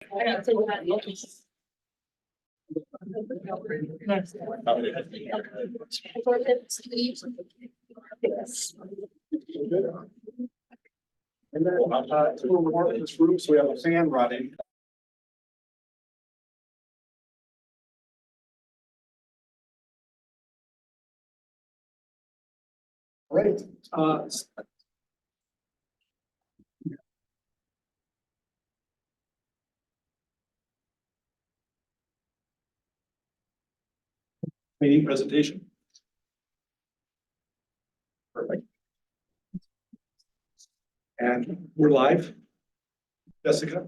And then to report in this room, so we have a fan running. All right. Meeting presentation. Perfect. And we're live. Jessica.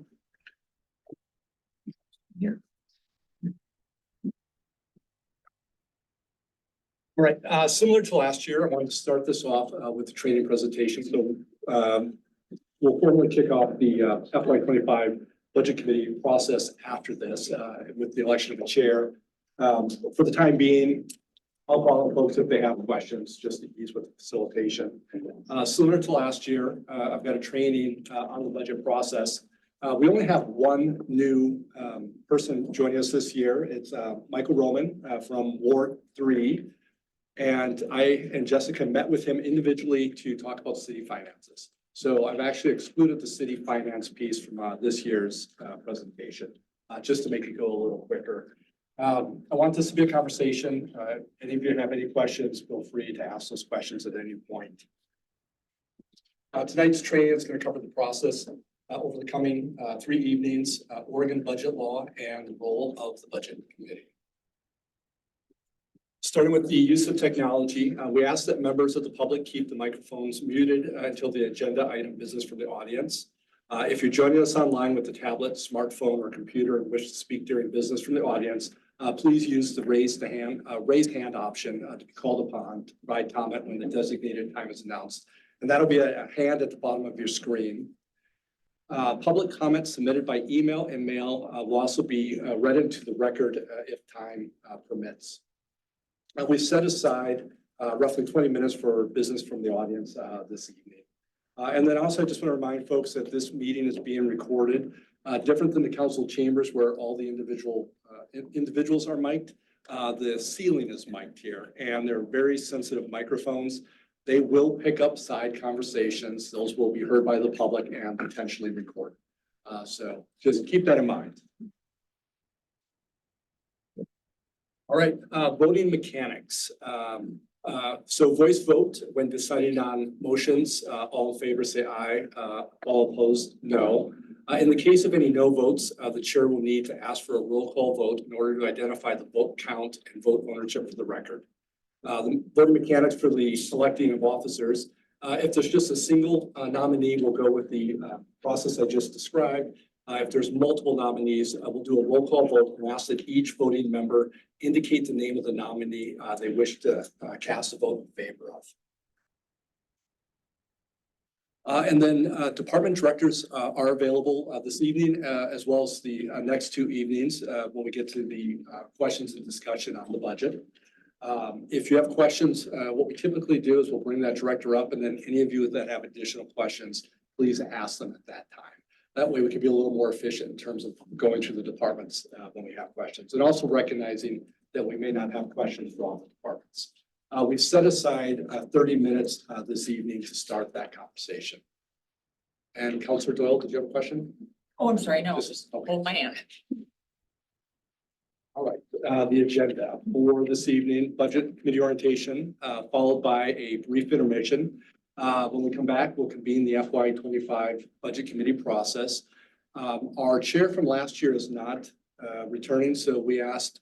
Yeah. All right. Similar to last year, I wanted to start this off with the training presentation. So we'll formally kick off the FY25 budget committee process after this with the election of a chair. For the time being, I'll follow folks if they have questions, just to ease with the facilitation. Similar to last year, I've got a training on the budget process. We only have one new person joining us this year. It's Michael Roman from Ward 3. And I and Jessica met with him individually to talk about city finances. So I've actually excluded the city finance piece from this year's presentation, just to make it go a little quicker. I want this to be a conversation. Any of you have any questions, feel free to ask those questions at any point. Tonight's training is going to cover the process over the coming 3 evenings, Oregon budget law and the role of the budget committee. Starting with the use of technology, we ask that members of the public keep the microphones muted until the agenda item business from the audience. If you're joining us online with a tablet, smartphone, or computer and wish to speak during business from the audience, please use the raise hand option to be called upon to provide comment when the designated time is announced. And that'll be a hand at the bottom of your screen. Public comments submitted by email and mail will also be read into the record if time permits. We've set aside roughly 20 minutes for business from the audience this evening. And then also I just want to remind folks that this meeting is being recorded, different than the council chambers where all the individuals are mic'd. The ceiling is mic'd here, and they're very sensitive microphones. They will pick up side conversations. Those will be heard by the public and potentially recorded. So just keep that in mind. All right, voting mechanics. So voice vote when deciding on motions. All in favor say aye. All opposed, no. In the case of any no votes, the chair will need to ask for a roll call vote in order to identify the vote count and vote ownership for the record. The voting mechanics for the selecting of officers. If there's just a single nominee, we'll go with the process I just described. If there's multiple nominees, we'll do a roll call vote and ask that each voting member indicate the name of the nominee they wish to cast a vote in favor of. And then department directors are available this evening, as well as the next 2 evenings when we get to the questions and discussion on the budget. If you have questions, what we typically do is we'll bring that director up, and then any of you that have additional questions, please ask them at that time. That way we can be a little more efficient in terms of going through the departments when we have questions, and also recognizing that we may not have questions for all the departments. We've set aside 30 minutes this evening to start that conversation. And Councilor Doyle, did you have a question? Oh, I'm sorry, no, Okay. hold my hand. All right, the agenda for this evening, budget committee orientation, followed by a brief intermission. When we come back, we'll convene the FY25 budget committee process. Our chair from last year is not returning, so we asked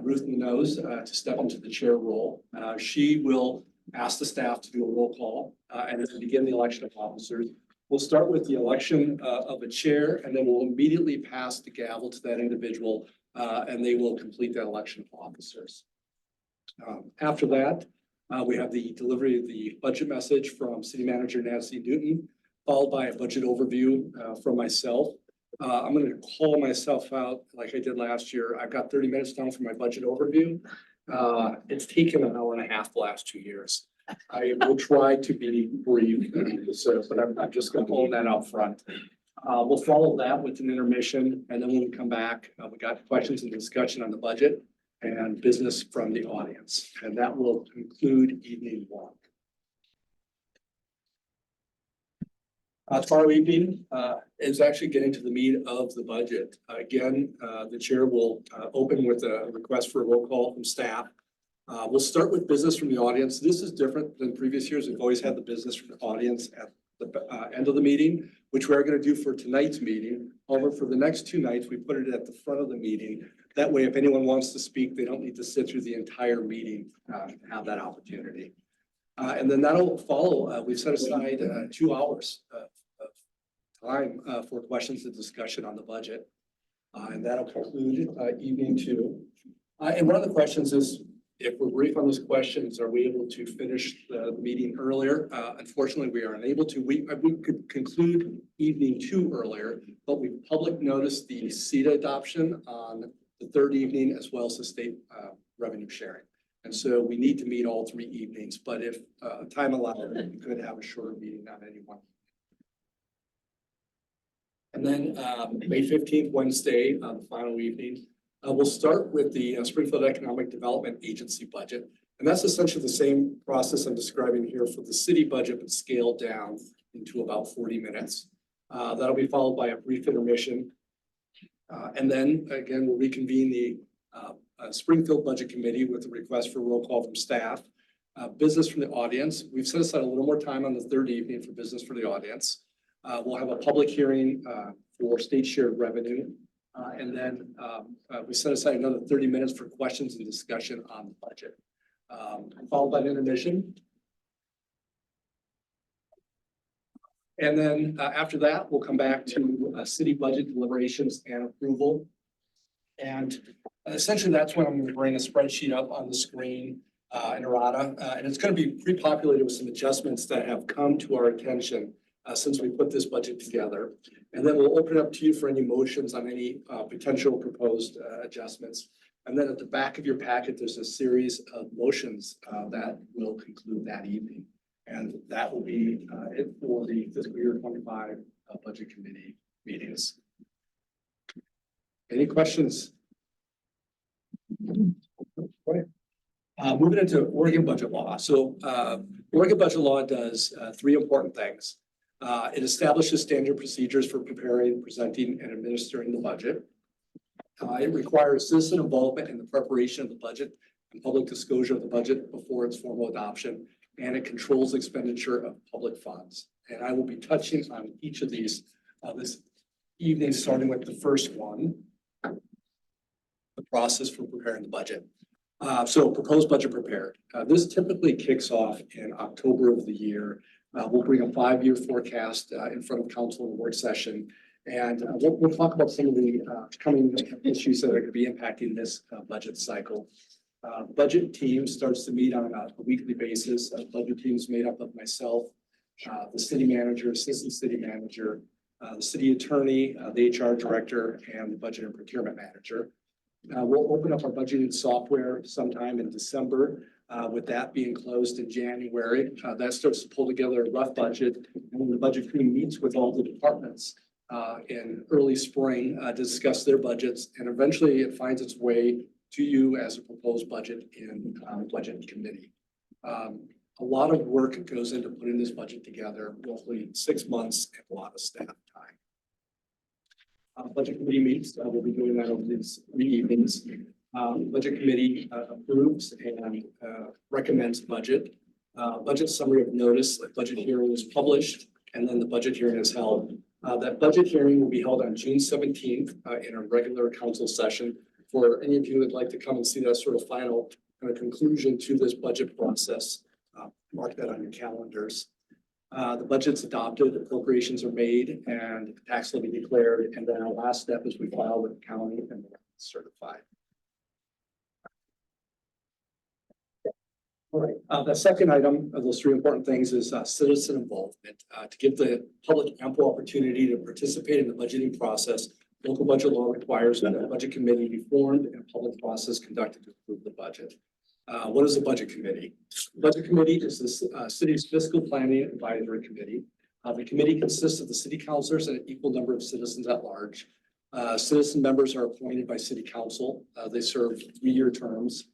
Ruth Munoz to step into the chair role. She will ask the staff to do a roll call and then begin the election of officers. We'll start with the election of a chair, and then we'll immediately pass the gavel to that individual, and they will complete that election of officers. After that, we have the delivery of the budget message from City Manager Nancy Newton, followed by a budget overview from myself. I'm going to call myself out like I did last year. I've got 30 minutes down for my budget overview. It's taken an hour and a half the last 2 years. I will try to be brief, but I'm just going to hold that out front. We'll follow that with an intermission, and then when we come back, we got questions and discussion on the budget and business from the audience, and that will conclude evening one. Tomorrow evening is actually getting to the meat of the budget. Again, the chair will open with a request for a roll call from staff. We'll start with business from the audience. This is different than previous years. We've always had the business from the audience at the end of the meeting, which we're going to do for tonight's meeting. However, for the next two nights, we put it at the front of the meeting. That way, if anyone wants to speak, they don't need to sit through the entire meeting to have that opportunity. And then that'll follow. We've set aside 2 hours of time for questions and discussion on the budget. And that'll conclude evening two. And one of the questions is, if we're brief on those questions, are we able to finish the meeting earlier? Unfortunately, we are unable to. We could conclude evening two earlier, but we public noticed the CETA adoption on the third evening, as well as the state revenue sharing. And so we need to meet all 3 evenings, but if time allowed, we could have a shorter meeting on any one. And then May 15th, Wednesday, the final evening, we'll start with the Springfield Economic Development Agency budget. And that's essentially the same process I'm describing here for the city budget, but scaled down into about 40 minutes. That'll be followed by a brief intermission. And then again, we'll reconvene the Springfield Budget Committee with a request for roll call from staff. Business from the audience. We've set aside a little more time on the third evening for business for the audience. We'll have a public hearing for state shared revenue. And then we set aside another 30 minutes for questions and discussion on the budget. Followed by an intermission. And then after that, we'll come back to city budget deliberations and approval. And essentially, that's when I'm going to bring a spreadsheet up on the screen in Errata. And it's going to be pre-populated with some adjustments that have come to our attention since we put this budget together. And then we'll open it up to you for any motions on any potential proposed adjustments. And then at the back of your packet, there's a series of motions that will conclude that evening. And that will be it for the fiscal year 25 budget committee meetings. Any questions? Moving into Oregon budget law. So Oregon budget law does 3 important things. It establishes standard procedures for preparing, presenting, and administering the budget. It requires citizen involvement in the preparation of the budget and public disclosure of the budget before its formal adoption, and it controls expenditure of public funds. And I will be touching on each of these this evening, starting with the first one, the process for preparing the budget. So proposed budget prepared. This typically kicks off in October of the year. We'll bring a 5-year forecast in front of council in a work session. And we'll talk about some of the coming issues that are going to be impacting this budget cycle. Budget team starts to meet on a weekly basis. Budget team is made up of myself, the city manager, assistant city manager, the city attorney, the HR director, and the budget and procurement manager. We'll open up our budgeting software sometime in December. With that being closed in January, that starts to pull together a rough budget. And when the budget committee meets with all the departments in early spring to discuss their budgets, and eventually it finds its way to you as a proposed budget in budget committee. A lot of work goes into putting this budget together, roughly 6 months and a lot of staff time. Budget committee meets. We'll be doing that over these 3 evenings. Budget committee approves and recommends budget. Budget summary of notice, budget hearing is published, and then the budget hearing is held. That budget hearing will be held on June 17th in a regular council session. For any of you who would like to come and see that sort of final kind of conclusion to this budget process, mark that on your calendars. The budget's adopted, appropriations are made, and tax levy declared, and then our last step is we file with the county and certified. All right, the second item of those 3 important things is citizen involvement. To give the public ample opportunity to participate in the budgeting process, local budget law requires that a budget committee be formed and a public process conducted to approve the budget. What is a budget committee? The budget committee is the city's fiscal planning advisory committee. The committee consists of the city councilors and an equal number of citizens at large. Citizen members are appointed by city council. They serve 3-year terms.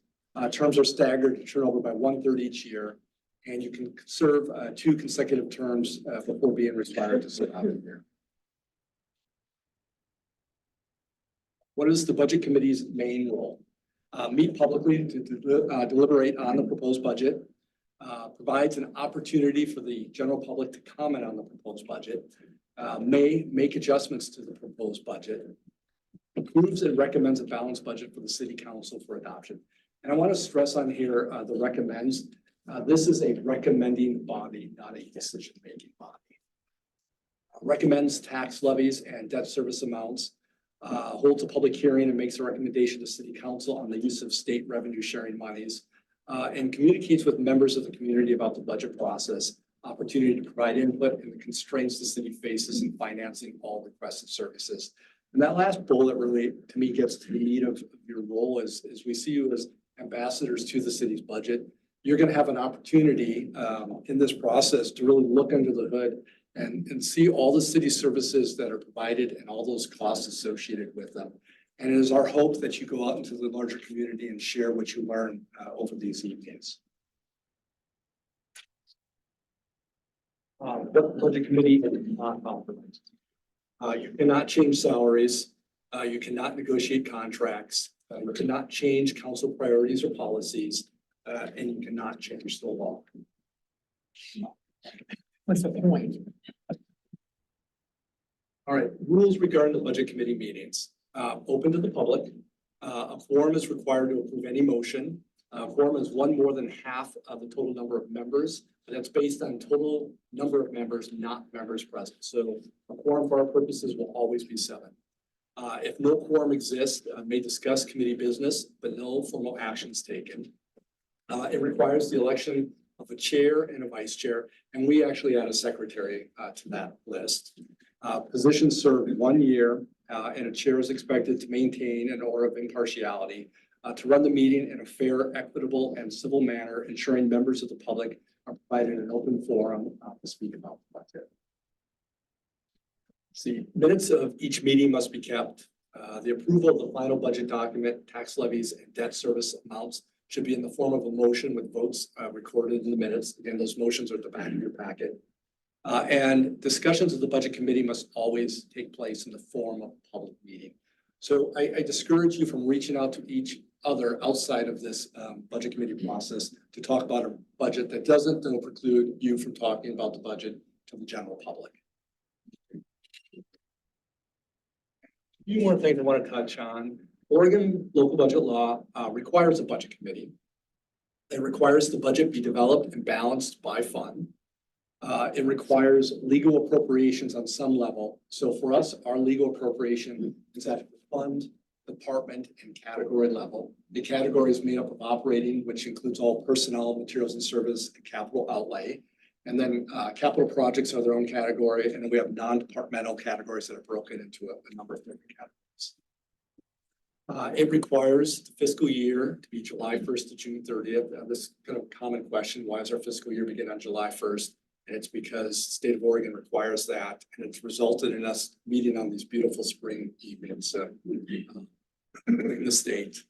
Terms are staggered to turn over by 1/3 each year, and you can serve 2 consecutive terms before being required to sit out a year. What is the budget committee's main role? Meet publicly to deliberate on the proposed budget, provides an opportunity for the general public to comment on the proposed budget, may make adjustments to the proposed budget, approves and recommends a balanced budget for the city council for adoption. And I want to stress on here the recommends. This is a recommending body, not a decision-making body. Recommends tax levies and debt service amounts, holds a public hearing and makes a recommendation to city council on the use of state revenue sharing monies, and communicates with members of the community about the budget process, opportunity to provide input and the constraints the city faces in financing all requested services. And that last bullet really, to me, gets to the meat of your role as we see you as ambassadors to the city's budget. You're going to have an opportunity in this process to really look under the hood and see all the city services that are provided and all those costs associated with them. And it is our hope that you go out into the larger community and share what you learn over these evenings. The budget committee is not compromised. You cannot change salaries. You cannot negotiate contracts. You cannot change council priorities or policies, and you cannot change the law. What's the point? All right, rules regarding the budget committee meetings. Open to the public. A quorum is required to approve any motion. A quorum is one more than half of the total number of members, but that's based on total number of members, not members present. So a quorum for our purposes will always be 7. If no quorum exists, may discuss committee business, but no formal actions taken. It requires the election of a chair and a vice chair, and we actually add a secretary to that list. Positions serve 1 year, and a chair is expected to maintain an aura of impartiality, to run the meeting in a fair, equitable, and civil manner, ensuring members of the public are provided an open forum to speak about the budget. See, minutes of each meeting must be kept. The approval of the final budget document, tax levies, and debt service amounts should be in the form of a motion with votes recorded in the minutes. Again, those motions are at the back of your packet. And discussions of the budget committee must always take place in the form of a public meeting. So I discourage you from reaching out to each other outside of this budget committee process to talk about a budget that doesn't preclude you from talking about the budget to the general public. A few more things I want to touch on. Oregon local budget law requires a budget committee. It requires the budget be developed and balanced by fund. It requires legal appropriations on some level. So for us, our legal appropriation is at the fund, department, and category level. The category is made up of operating, which includes all personnel, materials and service, and capital outlay. And then capital projects are their own category. And then we have non-departmental categories that are broken into a number of different categories. It requires the fiscal year to be July 1st to June 30th. This is kind of a common question. Why does our fiscal year begin on July 1st? And it's because the state of Oregon requires that. And it's resulted in us meeting on these beautiful spring evenings in the state.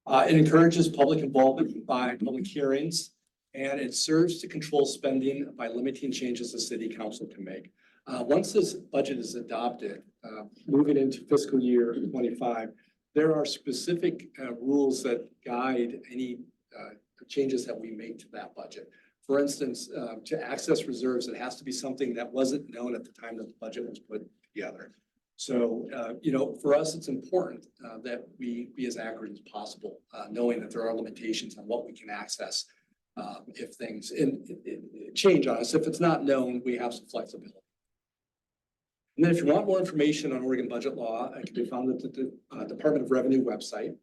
It encourages public involvement by public hearings, and it serves to control spending by limiting changes the city council can make. Once this budget is adopted, moving into fiscal year 25, there are specific rules that guide any changes that we make to that budget. For instance, to access reserves, it has to be something that wasn't known at the time that the budget was put together. So, for us, it's important that we be as accurate as possible, knowing that there are limitations on what we can access if things change on us. If it's not known, we have some flexibility. And then if you want more information on Oregon budget law, it can be found at the Department of Revenue website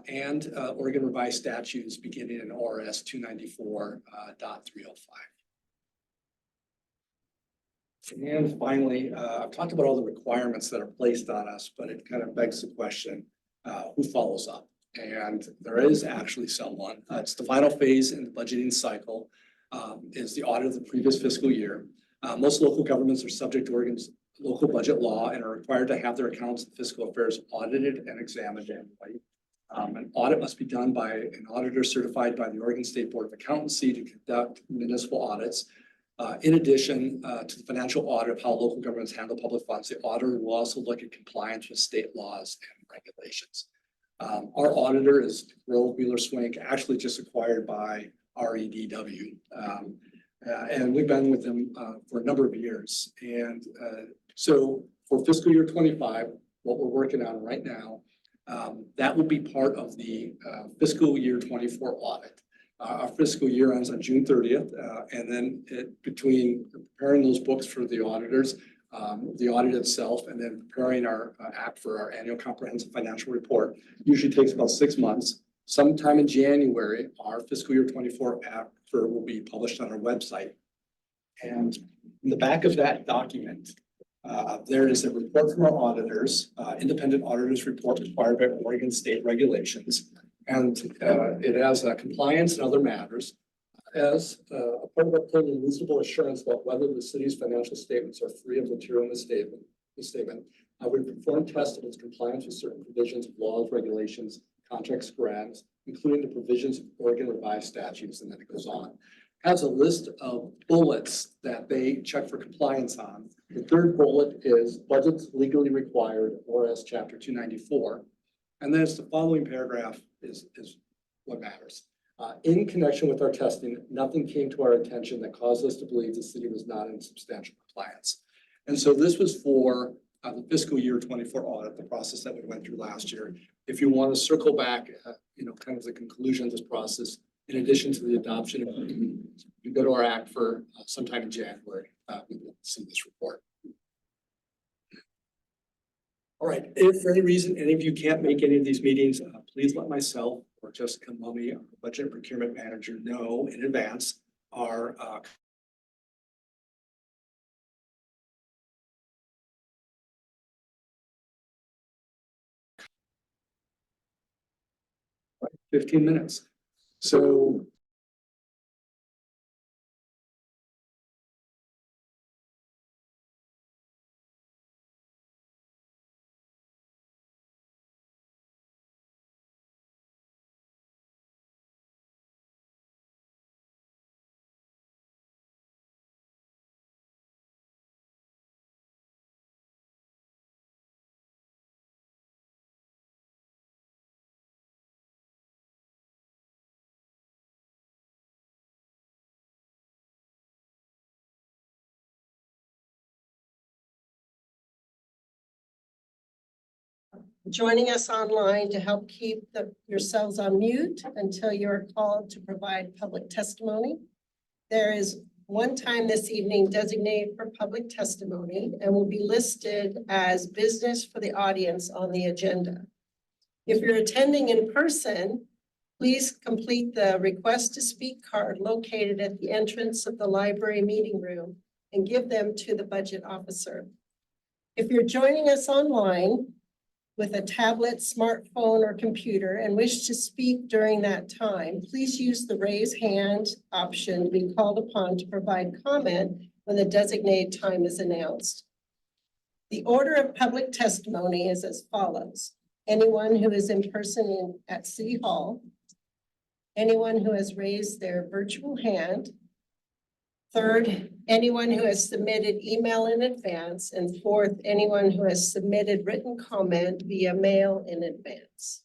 and Oregon revised statutes beginning in ORS 294.305. And finally, I've talked about all the requirements that are placed on us, but it kind of begs the question, who follows up? And there is actually someone. It's the final phase in the budgeting cycle, is the audit of the previous fiscal year. Most local governments are subject to Oregon's local budget law and are required to have their accounts and fiscal affairs audited and examined annually. An audit must be done by an auditor certified by the Oregon State Board of Accountancy to conduct municipal audits. In addition to the financial audit of how local governments handle public funds, the auditor will also look at compliance with state laws and regulations. Our auditor is Rowe Wheeler Swink, actually just acquired by REDW. And we've been with them for a number of years. And so for fiscal year 25, what we're working on right now, that will be part of the fiscal year 24 audit. Our fiscal year ends on June 30th. And then between preparing those books for the auditors, the audit itself, and then preparing our act for our annual comprehensive financial report, usually takes about 6 months. Sometime in January, our fiscal year 24 act will be published on our website. And in the back of that document, there is a report from our auditors, independent auditors report required by Oregon state regulations. And it has compliance and other matters. As a part of obtaining reasonable assurance about whether the city's financial statements are free of material misstatement, we perform tests of its compliance with certain provisions of laws, regulations, contracts, grants, including the provisions of Oregon revised statutes, and then it goes on. Has a list of bullets that they check for compliance on. The third bullet is budgets legally required, or as chapter 294. And then it's the following paragraph is what matters. In connection with our testing, nothing came to our attention that caused us to believe the city was not in substantial compliance. And so this was for the fiscal year 24 audit, the process that we went through last year. If you want to circle back, kind of the conclusion of this process, in addition to the adoption, you go to our act for sometime in January, we will see this report. All right, if for any reason any of you can't make any of these meetings, please let myself or Jessica Mummy, our budget and procurement manager, know in advance. Our 15 minutes. So joining us online to help keep yourselves on mute until you're called to provide public testimony. There is one time this evening designated for public testimony and will be listed as business for the audience on the agenda. If you're attending in person, please complete the request to speak card located at the entrance of the library meeting room and give them to the budget officer. If you're joining us online with a tablet, smartphone, or computer and wish to speak during that time, please use the raise hand option to be called upon to provide comment when the designated time is announced. The order of public testimony is as follows. Anyone who is in person at City Hall, anyone who has raised their virtual hand, third, anyone who has submitted email in advance, and fourth, anyone who has submitted written comment via mail in advance.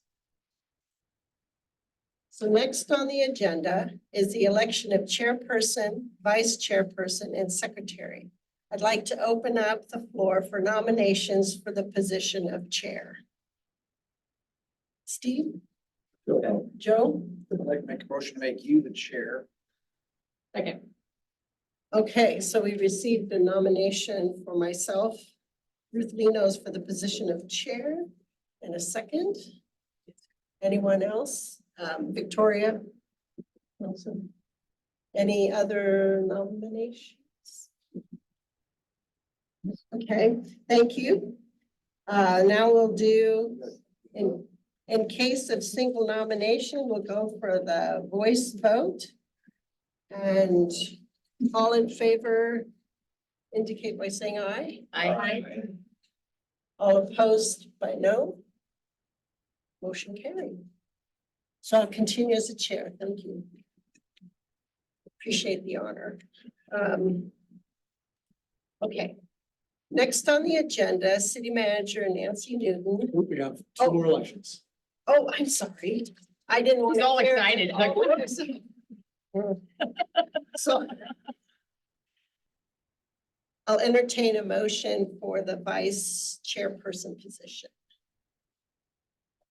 So next on the agenda is the election of chairperson, vice chairperson, and secretary. I'd like to open up the floor for nominations for the position of chair. Steve? Joe? I'd like to make a motion to make you the chair. Okay. Okay, so we received a nomination for myself, Ruth Linos, for the position of chair, and a second. Anyone else? Victoria? Awesome. Any other nominations? Okay, thank you. Now we'll do, in case of single nomination, we'll go for the voice vote. And all in favor indicate by saying aye. Aye. All opposed by no. Motion carried. So I'll continue as a chair. Thank you. Appreciate the honor. Okay. Next on the agenda, City Manager Nancy Newton. We have two more elections. Oh, I'm sorry. I didn't want He's to. all hear- excited. So I'll entertain a motion for the vice chairperson position.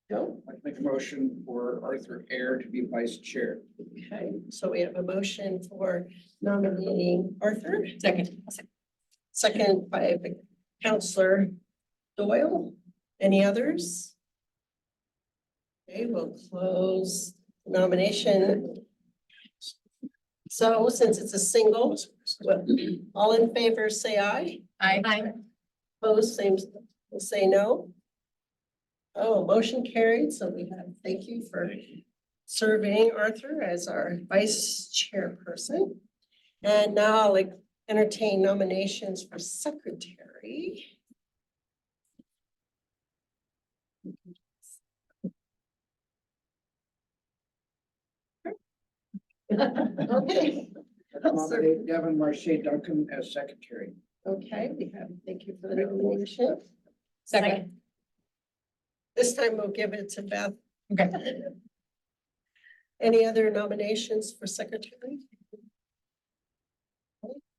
No? I'd make a motion for Arthur Air to be vice chair. Okay, so we have a motion for nominating Arthur, second by Counselor Doyle. Any others? Okay, we'll close nomination. So since it's a single, all in favor, say aye. Aye. Opposed, same, will say no. Oh, motion carried. So we have, thank you for serving Arthur as our vice chairperson. And now I'll entertain nominations for secretary. Okay, Nominate Devin Marche Duncan as secretary. okay, we have, thank you for the nomination. Second. This time we'll give it to Beth. Okay. Any other nominations for secretary?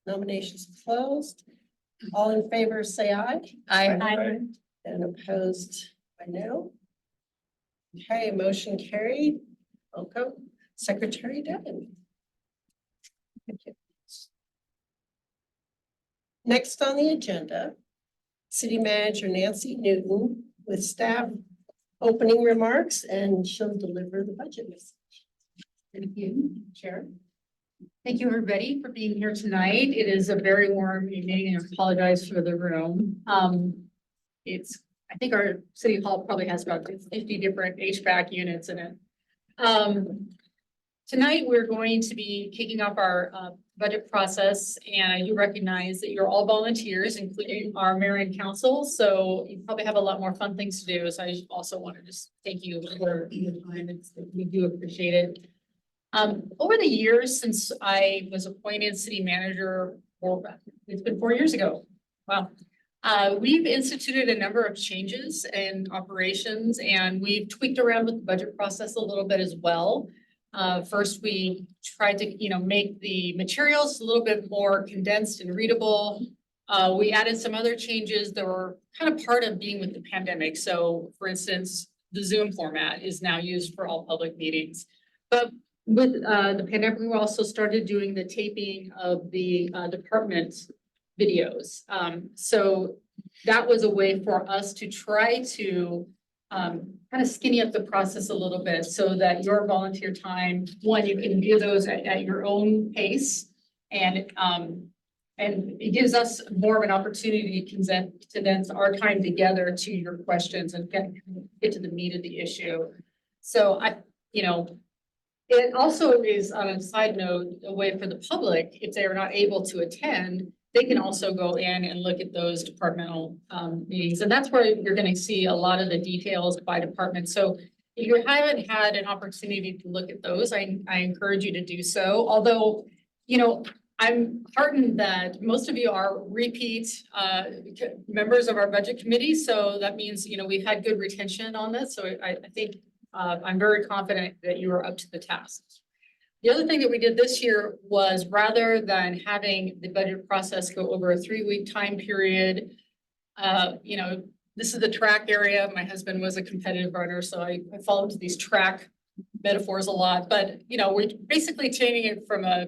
Nominations closed. All in favor, say aye. Aye. And opposed by no. Okay, motion carried. Welcome, Secretary Devon. Thank you. Next on the agenda, City Manager Nancy Newton with staff opening remarks, and she'll deliver the budget message. Thank you, Chair. Thank you, everybody, for being here tonight. It is a very warm evening, and I apologize for the room. I think our city hall probably has about 50 different HVAC units in it. Tonight, we're going to be kicking off our budget process, and I do recognize that you're all volunteers, including our mayor and council, so you probably have a lot more fun things to do. So I also want to just thank you for your time. We do appreciate it. Over the years since I was appointed city manager, it's been 4 years ago. Wow. We've instituted a number of changes in operations, and we've tweaked around with the budget process a little bit as well. First, we tried to, make the materials a little bit more condensed and readable. We added some other changes that were kind of part of being with the pandemic. So for instance, the Zoom format is now used for all public meetings. But with the pandemic, we also started doing the taping of the department videos. So that was a way for us to try to kind of skinny up the process a little bit so that your volunteer time, one, you can do those at your own pace. And it gives us more of an opportunity to condense our time together to your questions and get to the meat of the issue. So it also is, on a side note, a way for the public, if they are not able to attend, they can also go in and look at those departmental meetings. And that's where you're going to see a lot of the details by department. So if you haven't had an opportunity to look at those, I encourage you to do so. Although, I'm heartened that most of you are repeat members of our budget committee. So that means, we've had good retention on this. So I think I'm very confident that you are up to the task. The other thing that we did this year was, rather than having the budget process go over a 3-week time period, this is the track area. My husband was a competitive runner, so I fall into these track metaphors a lot, but we're basically changing it from a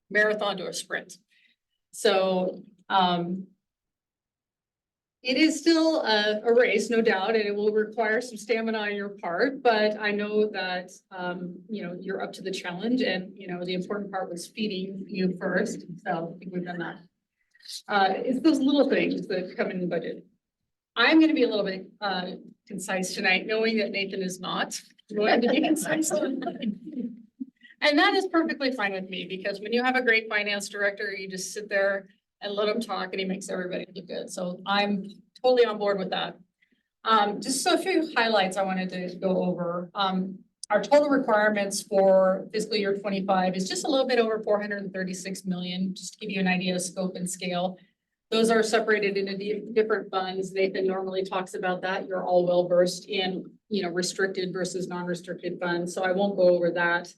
marathon to a sprint. So it is still a race, no doubt, and it will require some stamina on your part, but I know that, you're up to the challenge, and, the important part was feeding you first. So I think we've done that. It's those little things that come in the budget. I'm going to be a little bit concise tonight, knowing that Nathan is not going to be concise. And that is perfectly fine with me, because when you have a great finance director, you just sit there and let him talk and he makes everybody look good. So I'm totally on board with that. Just so a few highlights I wanted to go over. Our total requirements for fiscal year 25 is just a little bit over 436 million, just to give you an idea of scope and scale. Those are separated into different funds. Nathan normally talks about that. You're all well versed in, restricted versus non-restricted funds, so I won't go over that.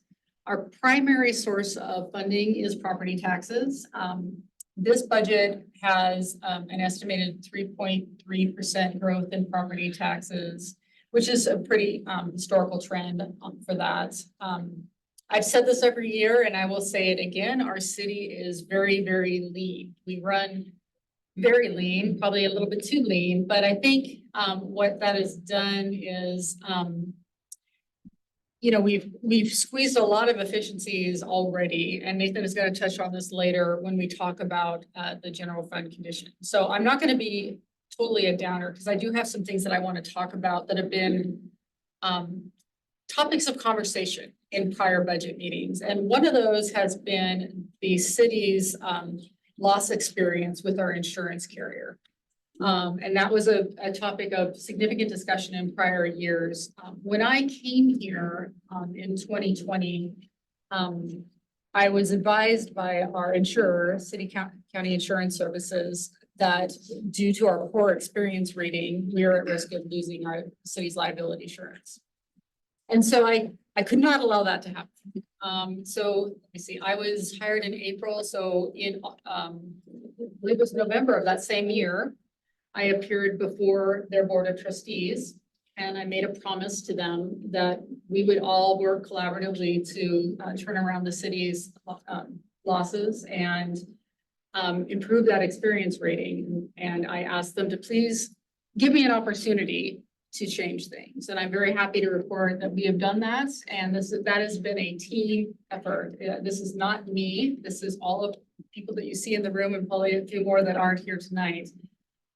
Our primary source of funding is property taxes. This budget has an estimated 3.3% growth in property taxes, which is a pretty historical trend for that. I've said this every year and I will say it again, our city is very, very lean. We run very lean, probably a little bit too lean, but I think what that has done is, we've squeezed a lot of efficiencies already, and Nathan is going to touch on this later when we talk about the general fund condition. So I'm not going to be totally a downer because I do have some things that I want to talk about that have been topics of conversation in prior budget meetings. And one of those has been the city's loss experience with our insurance carrier. And that was a topic of significant discussion in prior years. When I came here in 2020, I was advised by our insurer, County Insurance Services, that due to our poor experience rating, we are at risk of losing our city's liability insurance. And so I could not allow that to happen. So let me see, I was hired in April. So in, I believe it was November of that same year, I appeared before their board of trustees and I made a promise to them that we would all work collaboratively to turn around the city's losses and improve that experience rating. And I asked them to please give me an opportunity to change things. And I'm very happy to report that we have done that. And that has been a team effort. This is not me. This is all of the people that you see in the room and probably a few more that aren't here tonight.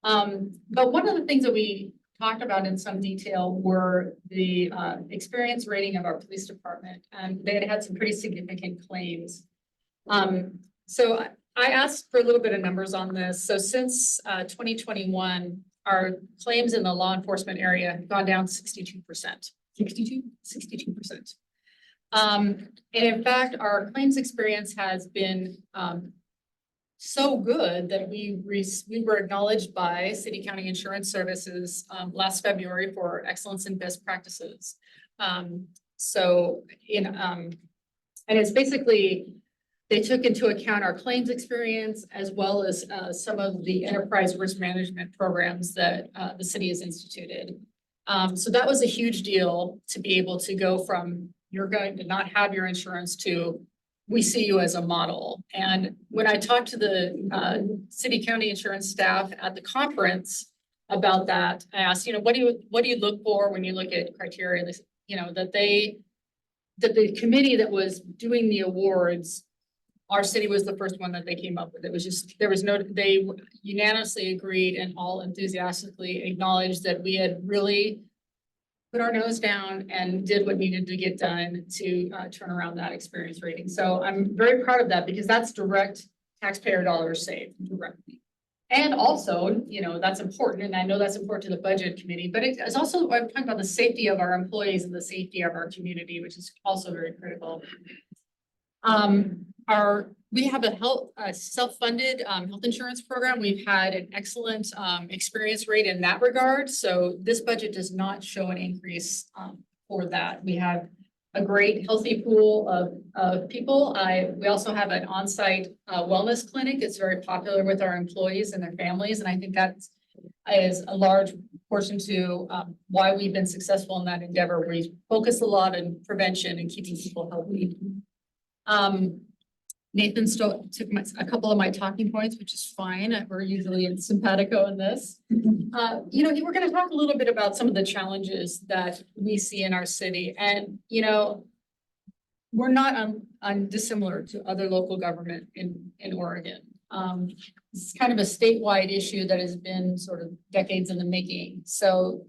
But one of the things that we talked about in some detail were the experience rating of our police department. And they had some pretty significant claims. So I asked for a little bit of numbers on this. So since 2021, our claims in the law enforcement area have gone down 62%. 62%. And in fact, our claims experience has been so good that we were acknowledged by City County Insurance Services last February for excellence in best practices. And it's basically, they took into account our claims experience as well as some of the enterprise risk management programs that the city has instituted. So that was a huge deal to be able to go from you're going to not have your insurance to we see you as a model. And when I talked to the city county insurance staff at the conference about that, I asked, what do you look for when you look at criteria? This, that the committee that was doing the awards, our city was the first one that they came up with. It was just, they unanimously agreed and all enthusiastically acknowledged that we had really put our nose down and did what needed to get done to turn around that experience rating. So I'm very proud of that because that's direct taxpayer dollars saved directly. And also, that's important. And I know that's important to the budget committee, but it's also, I'm talking about the safety of our employees and the safety of our community, which is also very critical. We have a self-funded health insurance program. We've had an excellent experience rate in that regard. So this budget does not show an increase for that. We have a great healthy pool of people. We also have an on-site wellness clinic. It's very popular with our employees and their families. And I think that is a large portion to why we've been successful in that endeavor. We focus a lot on prevention and keeping people healthy. Nathan still took a couple of my talking points, which is fine. We're usually in simpatico in this. We're going to talk a little bit about some of the challenges that we see in our city. And, we're not dissimilar to other local government in Oregon. It's kind of a statewide issue that has been sort of decades in the making. So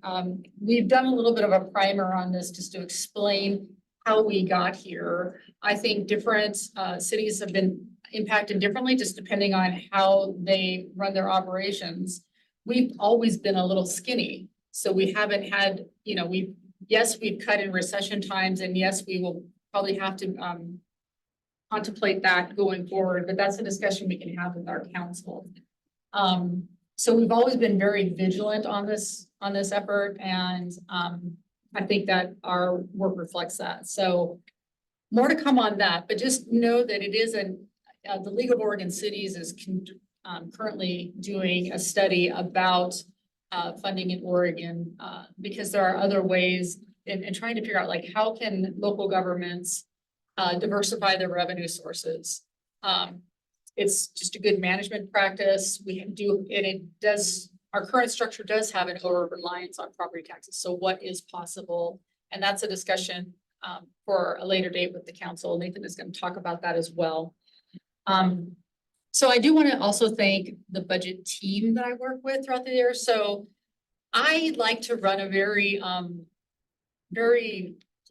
we've done a little bit of a primer on this just to explain how we got here. I think different cities have been impacted differently, just depending on how they run their operations. We've always been a little skinny, so we haven't had, yes, we've cut in recession times, and yes, we will probably have to contemplate that going forward, but that's a discussion we can have with our council. So we've always been very vigilant on this effort, and I think that our work reflects that. So more to come on that, but just know that it is the League of Oregon Cities is currently doing a study about funding in Oregon, because there are other ways in trying to figure out like how can local governments diversify their revenue sources. It's just a good management practice. Our current structure does have an over reliance on property taxes. So what is possible? And that's a discussion for a later date with the council. Nathan is going to talk about that as well. So I do want to also thank the budget team that I work with throughout the year. So I like to run a very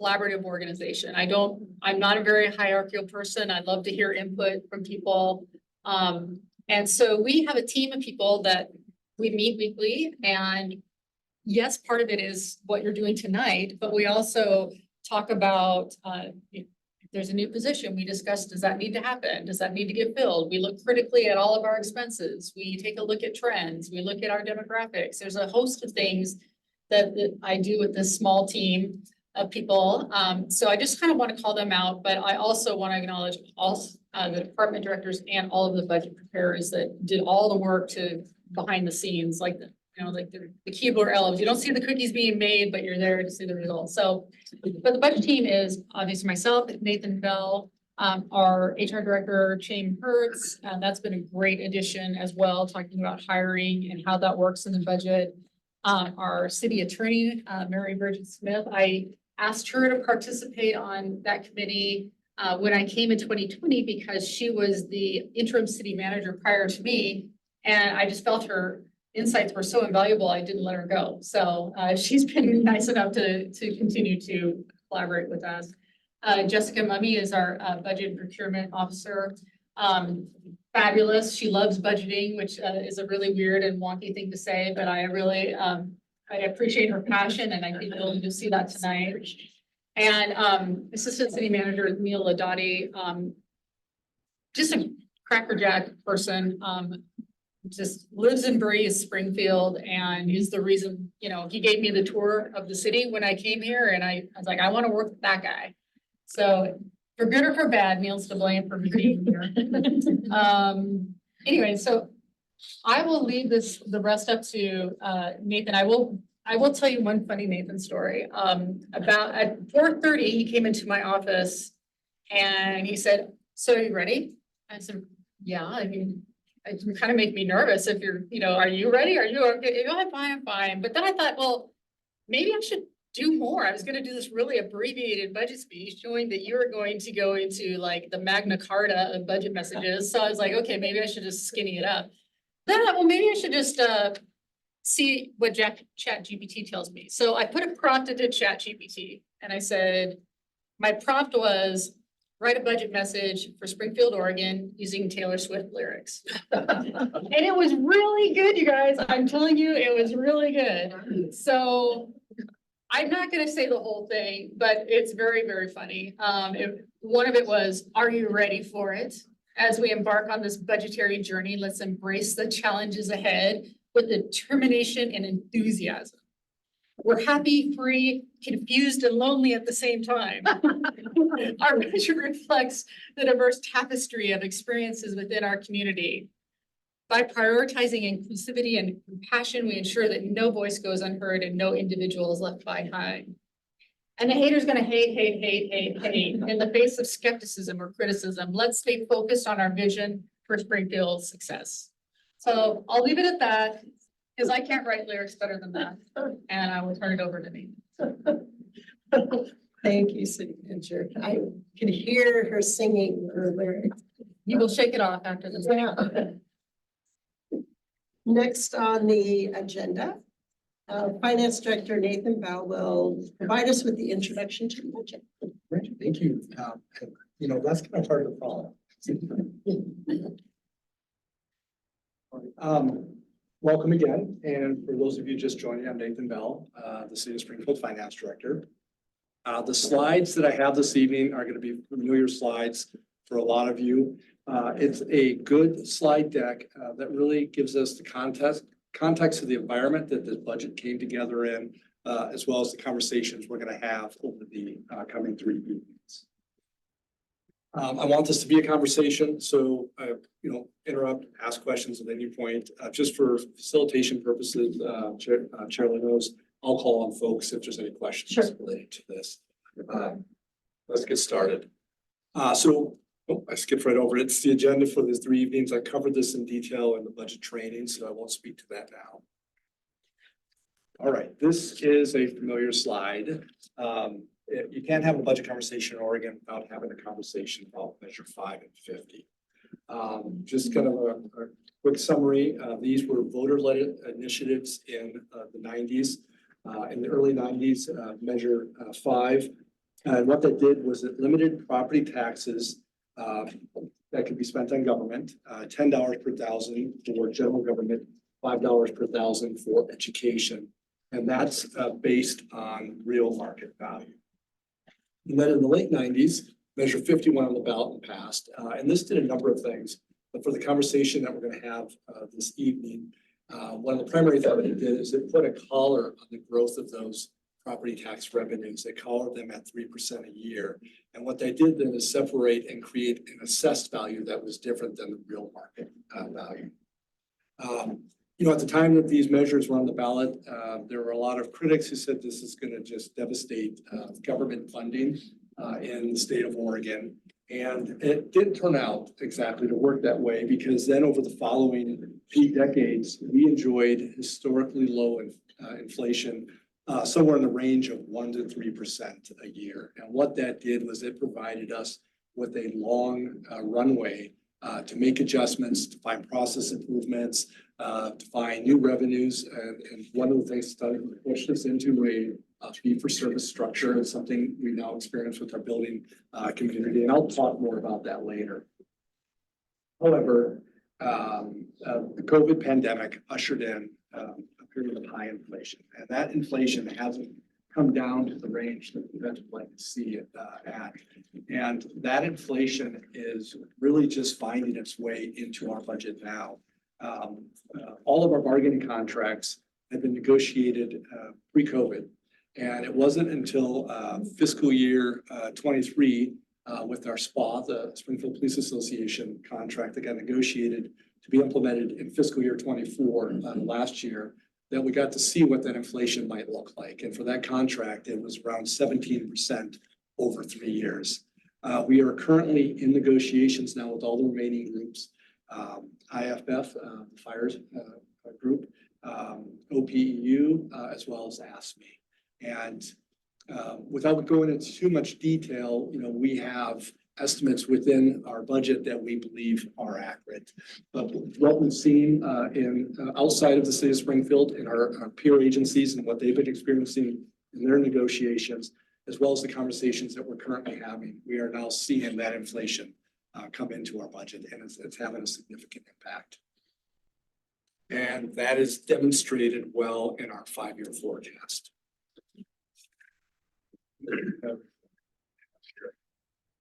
collaborative organization. I'm not a very hierarchical person. I love to hear input from people. And so we have a team of people that we meet weekly, and yes, part of it is what you're doing tonight, but we also talk about, if there's a new position, we discuss, does that need to happen? Does that need to get filled? We look critically at all of our expenses. We take a look at trends. We look at our demographics. There's a host of things that I do with this small team of people. So I just kind of want to call them out, but I also want to acknowledge also the department directors and all of the budget preparers that did all the work to behind the scenes, like the Keebler elves. You don't see the cookies being made, but you're there to see the results. So, but the budget team is obviously myself, Nathan Bell, our HR director, Shane Hertz. That's been a great addition as well, talking about hiring and how that works in the budget. Our city attorney, Mary Bridget Smith, I asked her to participate on that committee when I came in 2020 because she was the interim city manager prior to me. And I just felt her insights were so invaluable, I didn't let her go. So she's been nice enough to continue to collaborate with us. Jessica Mummy is our budget and procurement officer. Fabulous. She loves budgeting, which is a really weird and wonky thing to say, but I really, I appreciate her passion, and I think you'll see that tonight. And Assistant City Manager Neil Ladati, just a crackerjack person, just lives and breathes Springfield, and is the reason, he gave me the tour of the city when I came here, and I was like, I want to work with that guy. So for good or for bad, Neil's to blame for me being here. Anyway, so I will leave the rest up to Nathan. I will tell you one funny Nathan story. About at 4:30, he came into my office and he said, "So are you ready?" I said, "Yeah." I mean, it kind of make me nervous if you're, are you ready? Are you okay? I'm fine. But then I thought, well, maybe I should do more. I was going to do this really abbreviated budget speech showing that you were going to go into like the Magna Carta of budget messages. So I was like, okay, maybe I should just skinny it up. Then I thought, well, maybe I should just see what ChatGPT tells me. So I put a prompt into ChatGPT and I said, my prompt was write a budget message for Springfield, Oregon using Taylor Swift lyrics. And it was really good, you guys. I'm telling you, it was really good. So I'm not going to say the whole thing, but it's very, very funny. One of it was, are you ready for it? As we embark on this budgetary journey, let's embrace the challenges ahead with determination and enthusiasm. We're happy, free, confused, and lonely at the same time. Our budget reflects the diverse tapestry of experiences within our community. By prioritizing inclusivity and compassion, we ensure that no voice goes unheard and no individual is left behind. And the hater's gonna hate in the face of skepticism or criticism. Let's stay focused on our vision for Springfield's success. So I'll leave it at that, because I can't write lyrics better than that. And I will turn it over to me. Thank you, City Manager. I can hear her singing her lyrics. You will shake it off after this. Next on the agenda, Finance Director Nathan Bell will provide us with the introduction to the budget. Great, thank you. That's kind of hard to follow. Welcome again, and for those of you just joining, I'm Nathan Bell, the City of Springfield Finance Director. The slides that I have this evening are going to be familiar slides for a lot of you. It's a good slide deck that really gives us the context of the environment that this budget came together in, as well as the conversations we're going to have over the coming 3 evenings. I want this to be a conversation, so interrupt, ask questions at any point. Just for facilitation purposes, Chair knows I'll call on folks if there's any questions related to this. Let's get started. I skipped right over it. It's the agenda for these 3 evenings. I covered this in detail in the budget training, so I won't speak to that now. All right, this is a familiar slide. You can't have a budget conversation in Oregon without having a conversation about Measure 5 and 50. Just kind of a quick summary. These were voter-led initiatives in the 90s. In the early 90s, Measure 5. And what that did was it limited property taxes that could be spent on government, $10 per thousand for general government, $5 per thousand for education. And that's based on real market value. And then in the late 90s, Measure 50 went on the ballot and passed. And this did a number of things. But for the conversation that we're going to have this evening, one of the primary things it did is it put a collar on the growth of those property tax revenues. They collared them at 3% a year. And what they did then is separate and create an assessed value that was different than the real market value. At the time that these measures were on the ballot, there were a lot of critics who said this is going to just devastate government funding in the state of Oregon. And it didn't turn out exactly to work that way, because then over the following 8 decades, we enjoyed historically low inflation, somewhere in the range of 1 to 3% a year. And what that did was it provided us with a long runway to make adjustments, to find process improvements, to find new revenues. And one of the things that pushed us into a fee-for-service structure is something we now experience with our building community. And I'll talk more about that later. However, the COVID pandemic ushered in a period of high inflation. And that inflation hasn't come down to the range that we'd like to see it at. And that inflation is really just finding its way into our budget now. All of our bargaining contracts had been negotiated pre-COVID. And it wasn't until fiscal year 23 with our SPA, the Springfield Police Association contract that got negotiated to be implemented in fiscal year 24 last year, that we got to see what that inflation might look like. And for that contract, it was around 17% over 3 years. We are currently in negotiations now with all the remaining groups, IFF, fires group, OPEU, as well as ASME. And without going into too much detail, we have estimates within our budget that we believe are accurate. But what we've seen outside of the city of Springfield in our peer agencies and what they've been experiencing in their negotiations, as well as the conversations that we're currently having, we are now seeing that inflation come into our budget, and it's having a significant impact. And that is demonstrated well in our 5-year forecast.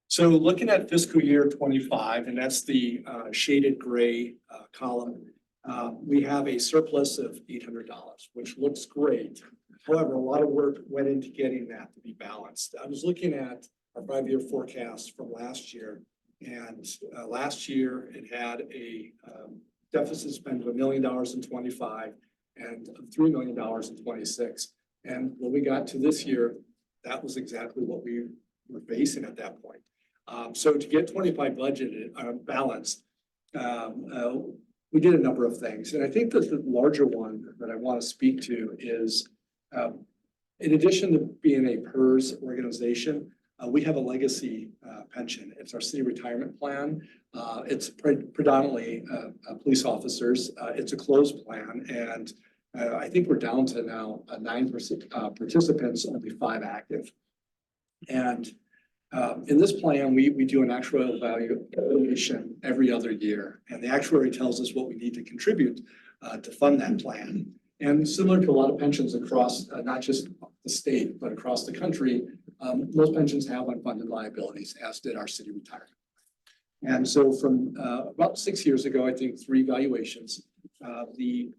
So looking at fiscal year 25, and that's the shaded gray column, we have a surplus of $800, which looks great. However, a lot of work went into getting that to be balanced. I was looking at our 5-year forecast from last year, and last year it had a deficit spend of $1 million in 25 and $3 million in 26. And when we got to this year, that was exactly what we were facing at that point. So to get 25 budgeted balanced, we did a number of things. And I think that the larger one that I want to speak to is, in addition to being a PERS organization, we have a legacy pension. It's our city retirement plan. It's predominantly police officers. It's a closed plan. And I think we're down to now 9% participants, only 5 active. And In this plan, we do an actuarial evaluation every other year, and the actuary tells us what we need to contribute to fund that plan. And similar to a lot of pensions across, not just the state, but across the country, most pensions have unfunded liabilities, as did our city retirement. And so from about 6 years ago, I think 3 valuations, in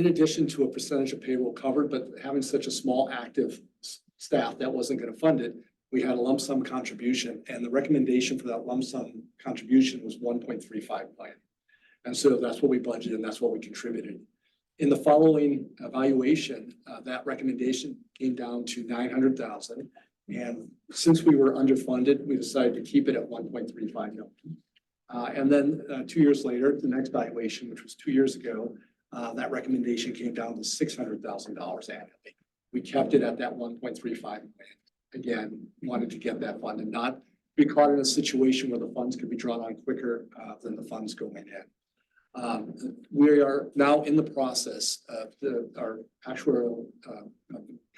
addition to a percentage of payroll covered, but having such a small active staff that wasn't going to fund it, we had a lump sum contribution, and the recommendation for that lump sum contribution was 1.35 million. And so that's what we budgeted, and that's what we contributed. In the following evaluation, that recommendation came down to 900,000. And since we were underfunded, we decided to keep it at 1.35 million. And then 2 years later, the next valuation, which was 2 years ago, that recommendation came down to $600,000 annually. We kept it at that 1.35 million. Again, wanted to get that fund and not be caught in a situation where the funds could be drawn on quicker than the funds going in. We are now in the process of our actuarial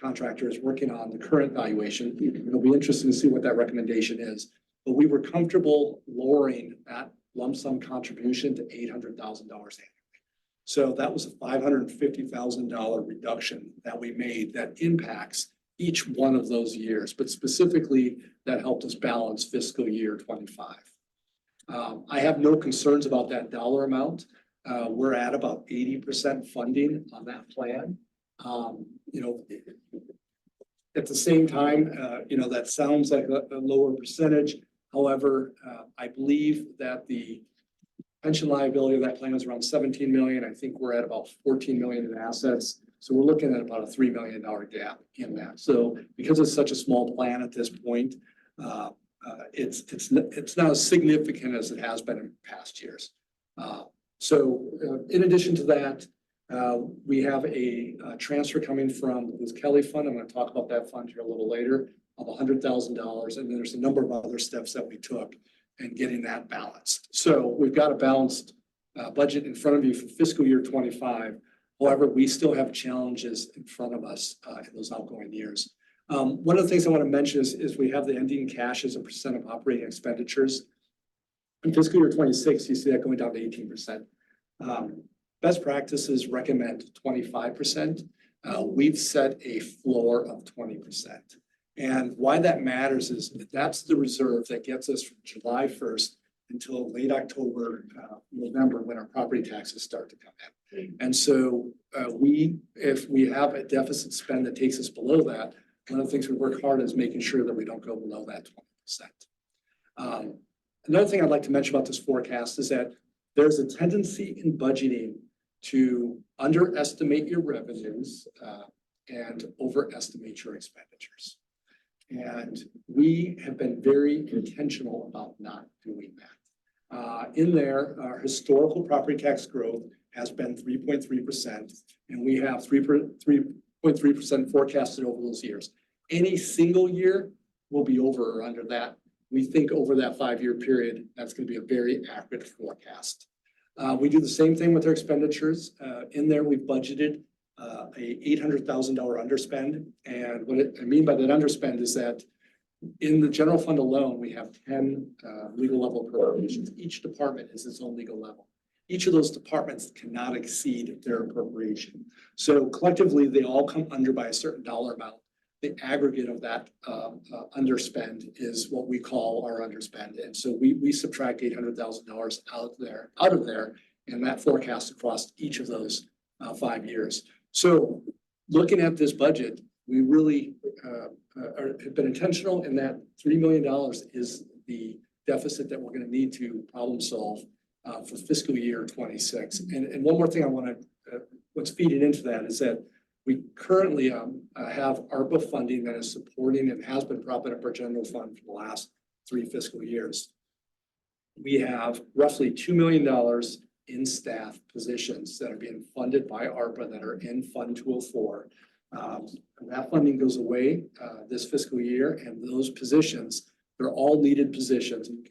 contractor is working on the current valuation. It'll be interesting to see what that recommendation is, but we were comfortable lowering that lump sum contribution to $800,000 annually. So that was a $550,000 reduction that we made that impacts each one of those years, but specifically that helped us balance fiscal year 25. I have no concerns about that dollar amount. We're at about 80% funding on that plan. At the same time, that sounds like a lower percentage. However, I believe that the pension liability of that plan is around 17 million. I think we're at about 14 million in assets. So we're looking at about a $3 million gap in that. So because it's such a small plan at this point, it's not as significant as it has been in past years. In addition to that, we have a transfer coming from the Liz Kelly Fund. I'm going to talk about that fund here a little later of $100,000. And there's a number of other steps that we took in getting that balanced. So we've got a balanced budget in front of you for fiscal year 25. However, we still have challenges in front of us in those outgoing years. One of the things I want to mention is we have the ending cash as a percent of operating expenditures. In fiscal year 26, you see that going down to 18%. Best practices recommend 25%. We've set a floor of 20%. And why that matters is that's the reserve that gets us from July 1st until late October, November, when our property taxes start to come in. And so if we have a deficit spend that takes us below that, one of the things we work hard is making sure that we don't go below that 20%. Another thing I'd like to mention about this forecast is that there's a tendency in budgeting to underestimate your revenues and overestimate your expenditures. And we have been very intentional about not doing that. In there, our historical property tax growth has been 3.3%, and we have 3.3% forecasted over those years. Any single year will be over or under that. We think over that 5-year period, that's going to be a very accurate forecast. We do the same thing with our expenditures. In there, we've budgeted a $800,000 underspend. And what I mean by that underspend is that in the general fund alone, we have 10 legal level appropriations. Each department is its own legal level. Each of those departments cannot exceed their appropriation. So collectively, they all come under by a certain dollar amount. The aggregate of that underspend is what we call our underspend. And so we subtract $800,000 out of there, and that forecast across each of those 5 years. So looking at this budget, we really have been intentional in that $3 million is the deficit that we're going to need to problem solve for fiscal year 26. And one more thing I want to, what's feeding into that is that we currently have ARPA funding that is supporting and has been propping up our general fund for the last 3 fiscal years. We have roughly $2 million in staff positions that are being funded by ARPA that are in Fund 204. That funding goes away this fiscal year, and those positions, they're all needed positions. And we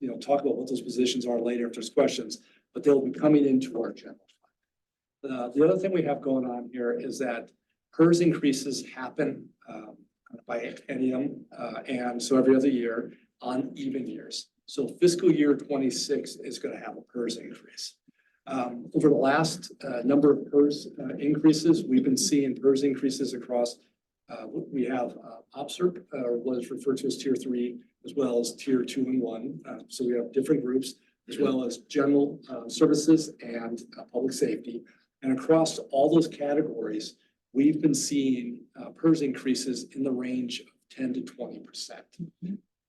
can talk about what those positions are later if there's questions, but they'll be coming into our general fund. The other thing we have going on here is that PERS increases happen on a biennium, and so every other year on even years. So fiscal year 26 is going to have a PERS increase. Over the last number of PERS increases, we've been seeing PERS increases across. We have OPSRP, what is referred to as tier 3, as well as tier 2 and 1. So we have different groups, as well as general services and public safety. And across all those categories, we've been seeing PERS increases in the range of 10 to 20%.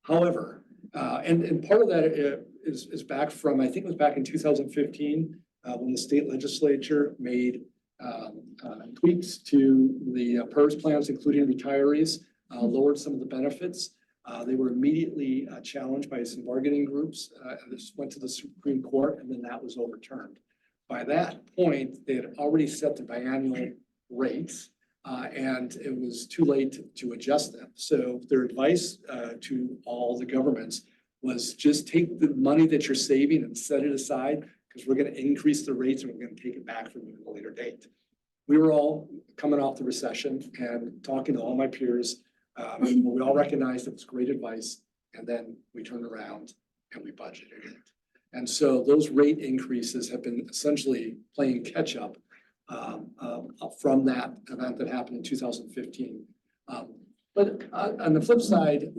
However, and part of that is back from, I think it was back in 2015, when the state legislature made tweaks to the PERS plans, including retirees, lowered some of the benefits. They were immediately challenged by some bargaining groups. This went to the Supreme Court, and then that was overturned. By that point, they had already set the biannual rates, and it was too late to adjust them. So their advice to all the governments was just take the money that you're saving and set it aside, because we're going to increase the rates and we're going to take it back from you at a later date. We were all coming off the recession and talking to all my peers. We all recognized it was great advice, and then we turned around and we budgeted it. And so those rate increases have been essentially playing catch up from that event that happened in 2015. But on the flip side,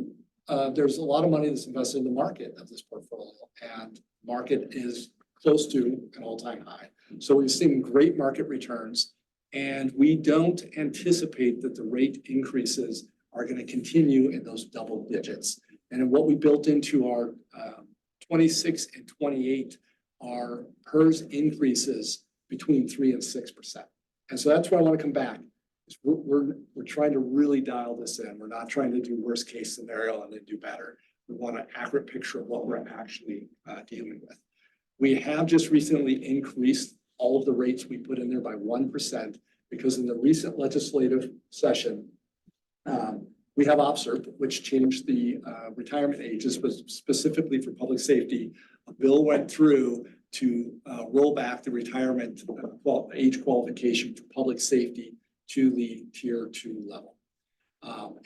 there's a lot of money that's invested in the market of this portfolio, and market is close to an all-time high. So we've seen great market returns, and we don't anticipate that the rate increases are going to continue in those double digits. And what we built into our 26 and 28 are PERS increases between 3 and 6%. And so that's where I want to come back. We're trying to really dial this in. We're not trying to do worst case scenario and then do better. We want an accurate picture of what we're actually dealing with. We have just recently increased all of the rates we put in there by 1%, because in the recent legislative session, we have OPSRP, which changed the retirement ages, but specifically for public safety. A bill went through to roll back the retirement age qualification for public safety to the tier 2 level.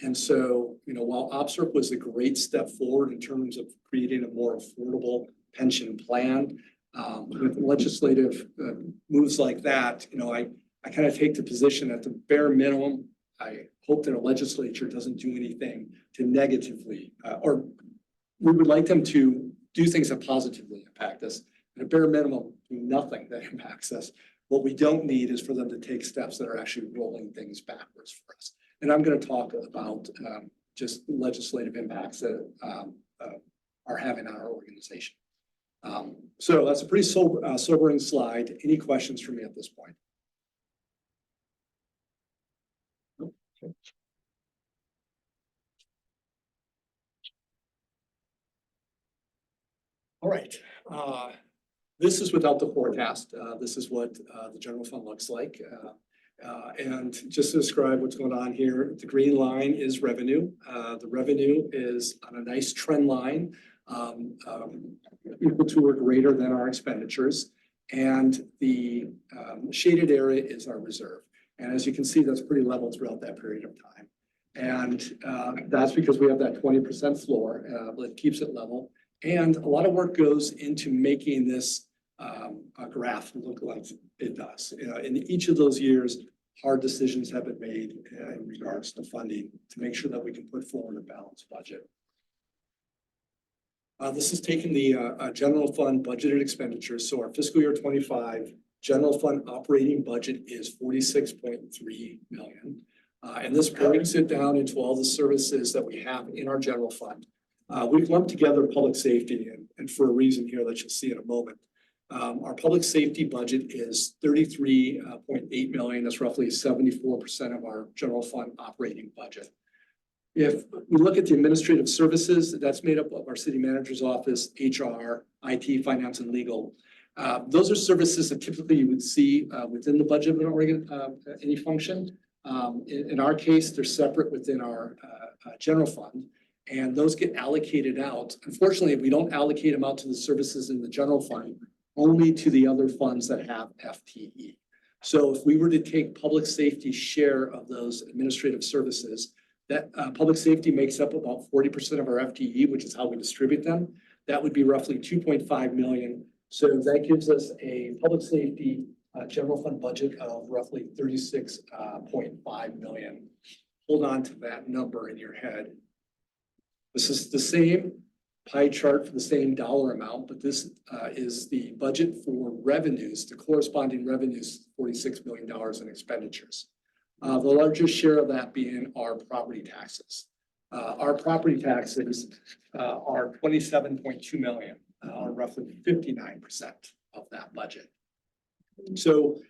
And so, while OPSRP was a great step forward in terms of creating a more affordable pension plan, with legislative moves like that, I kind of take the position at the bare minimum. I hope that a legislature doesn't do anything to negatively, or we would like them to do things that positively impact us. At a bare minimum, do nothing that impacts us. What we don't need is for them to take steps that are actually rolling things backwards for us. And I'm going to talk about just legislative impacts that are having on our organization. So that's a pretty sobering slide. Any questions for me at this point? Okay. All right. This is without the forecast. This is what the general fund looks like. And just to describe what's going on here, the green line is revenue. The revenue is on a nice trend line, equal to or greater than our expenditures. And the shaded area is our reserve. And as you can see, that's pretty level throughout that period of time. And that's because we have that 20% floor that keeps it level. And a lot of work goes into making this graph look like it does. In each of those years, hard decisions have been made in regards to funding to make sure that we can put forward a balanced budget. This is taking the general fund budgeted expenditures. So our fiscal year 25 general fund operating budget is 46.3 million. And this breaks it down into all the services that we have in our general fund. We've lumped together public safety, and for a reason here that you'll see in a moment. Our public safety budget is 33.8 million. That's roughly 74% of our general fund operating budget. If we look at the administrative services, that's made up of our city manager's office, HR, IT, finance, and legal. Those are services that typically you would see within the budget of any function. In our case, they're separate within our general fund, and those get allocated out. Unfortunately, we don't allocate them out to the services in the general fund, only to the other funds that have FTE. So if we were to take public safety share of those administrative services, That public safety makes up about 40% of our FTE, which is how we distribute them. That would be roughly 2.5 million. So that gives us a public safety general fund budget of roughly 36.5 million. Hold on to that number in your head. This is the same pie chart for the same dollar amount, but this is the budget for revenues, the corresponding revenues, $46 million in expenditures. The largest share of that being our property taxes. Our property taxes are 27.2 million, or roughly 59% of that budget. So,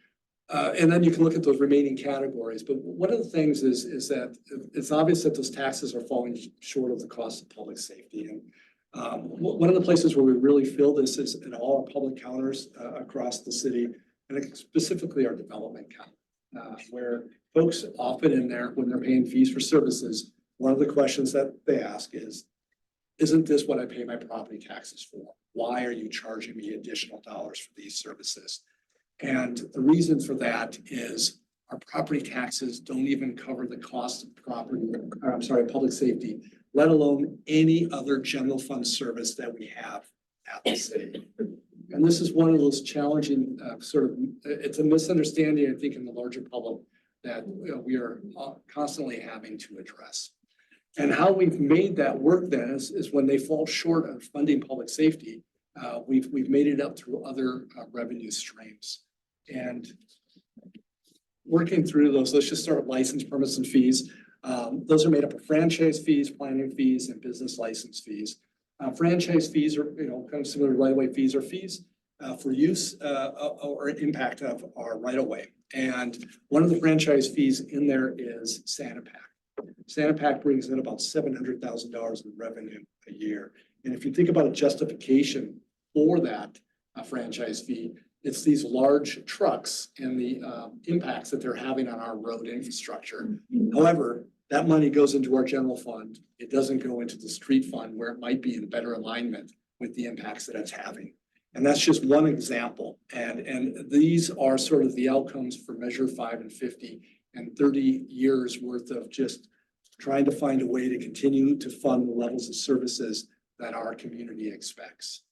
and then you can look at those remaining categories, but one of the things is that it's obvious that those taxes are falling short of the cost of public safety. And one of the places where we really feel this is in all our public counters across the city, and specifically our development count, where folks often in there, when they're paying fees for services, one of the questions that they ask is, isn't this what I pay my property taxes for? Why are you charging me additional dollars for these services? And the reason for that is our property taxes don't even cover the cost of public safety, let alone any other general fund service that we have at the city. And this is one of those challenging it's a misunderstanding, I think, in the larger public that we are constantly having to address. And how we've made that work then is when they fall short of funding public safety, we've made it up through other revenue streams. And working through those, let's just start with license permits and fees. Those are made up of franchise fees, planning fees, and business license fees. Franchise fees are, kind of similar to right-of-way fees, or fees for use or impact of our right-of-way. And one of the franchise fees in there is Santa Pac. Santa Pac brings in about $700,000 in revenue a year. And if you think about a justification for that franchise fee, it's these large trucks and the impacts that they're having on our road infrastructure. However, that money goes into our general fund. It doesn't go into the street fund where it might be in better alignment with the impacts that it's having. And that's just one example. And these are sort of the outcomes for Measure 5 and 50 and 30 years worth of just trying to find a way to continue to fund the levels of services that our community expects.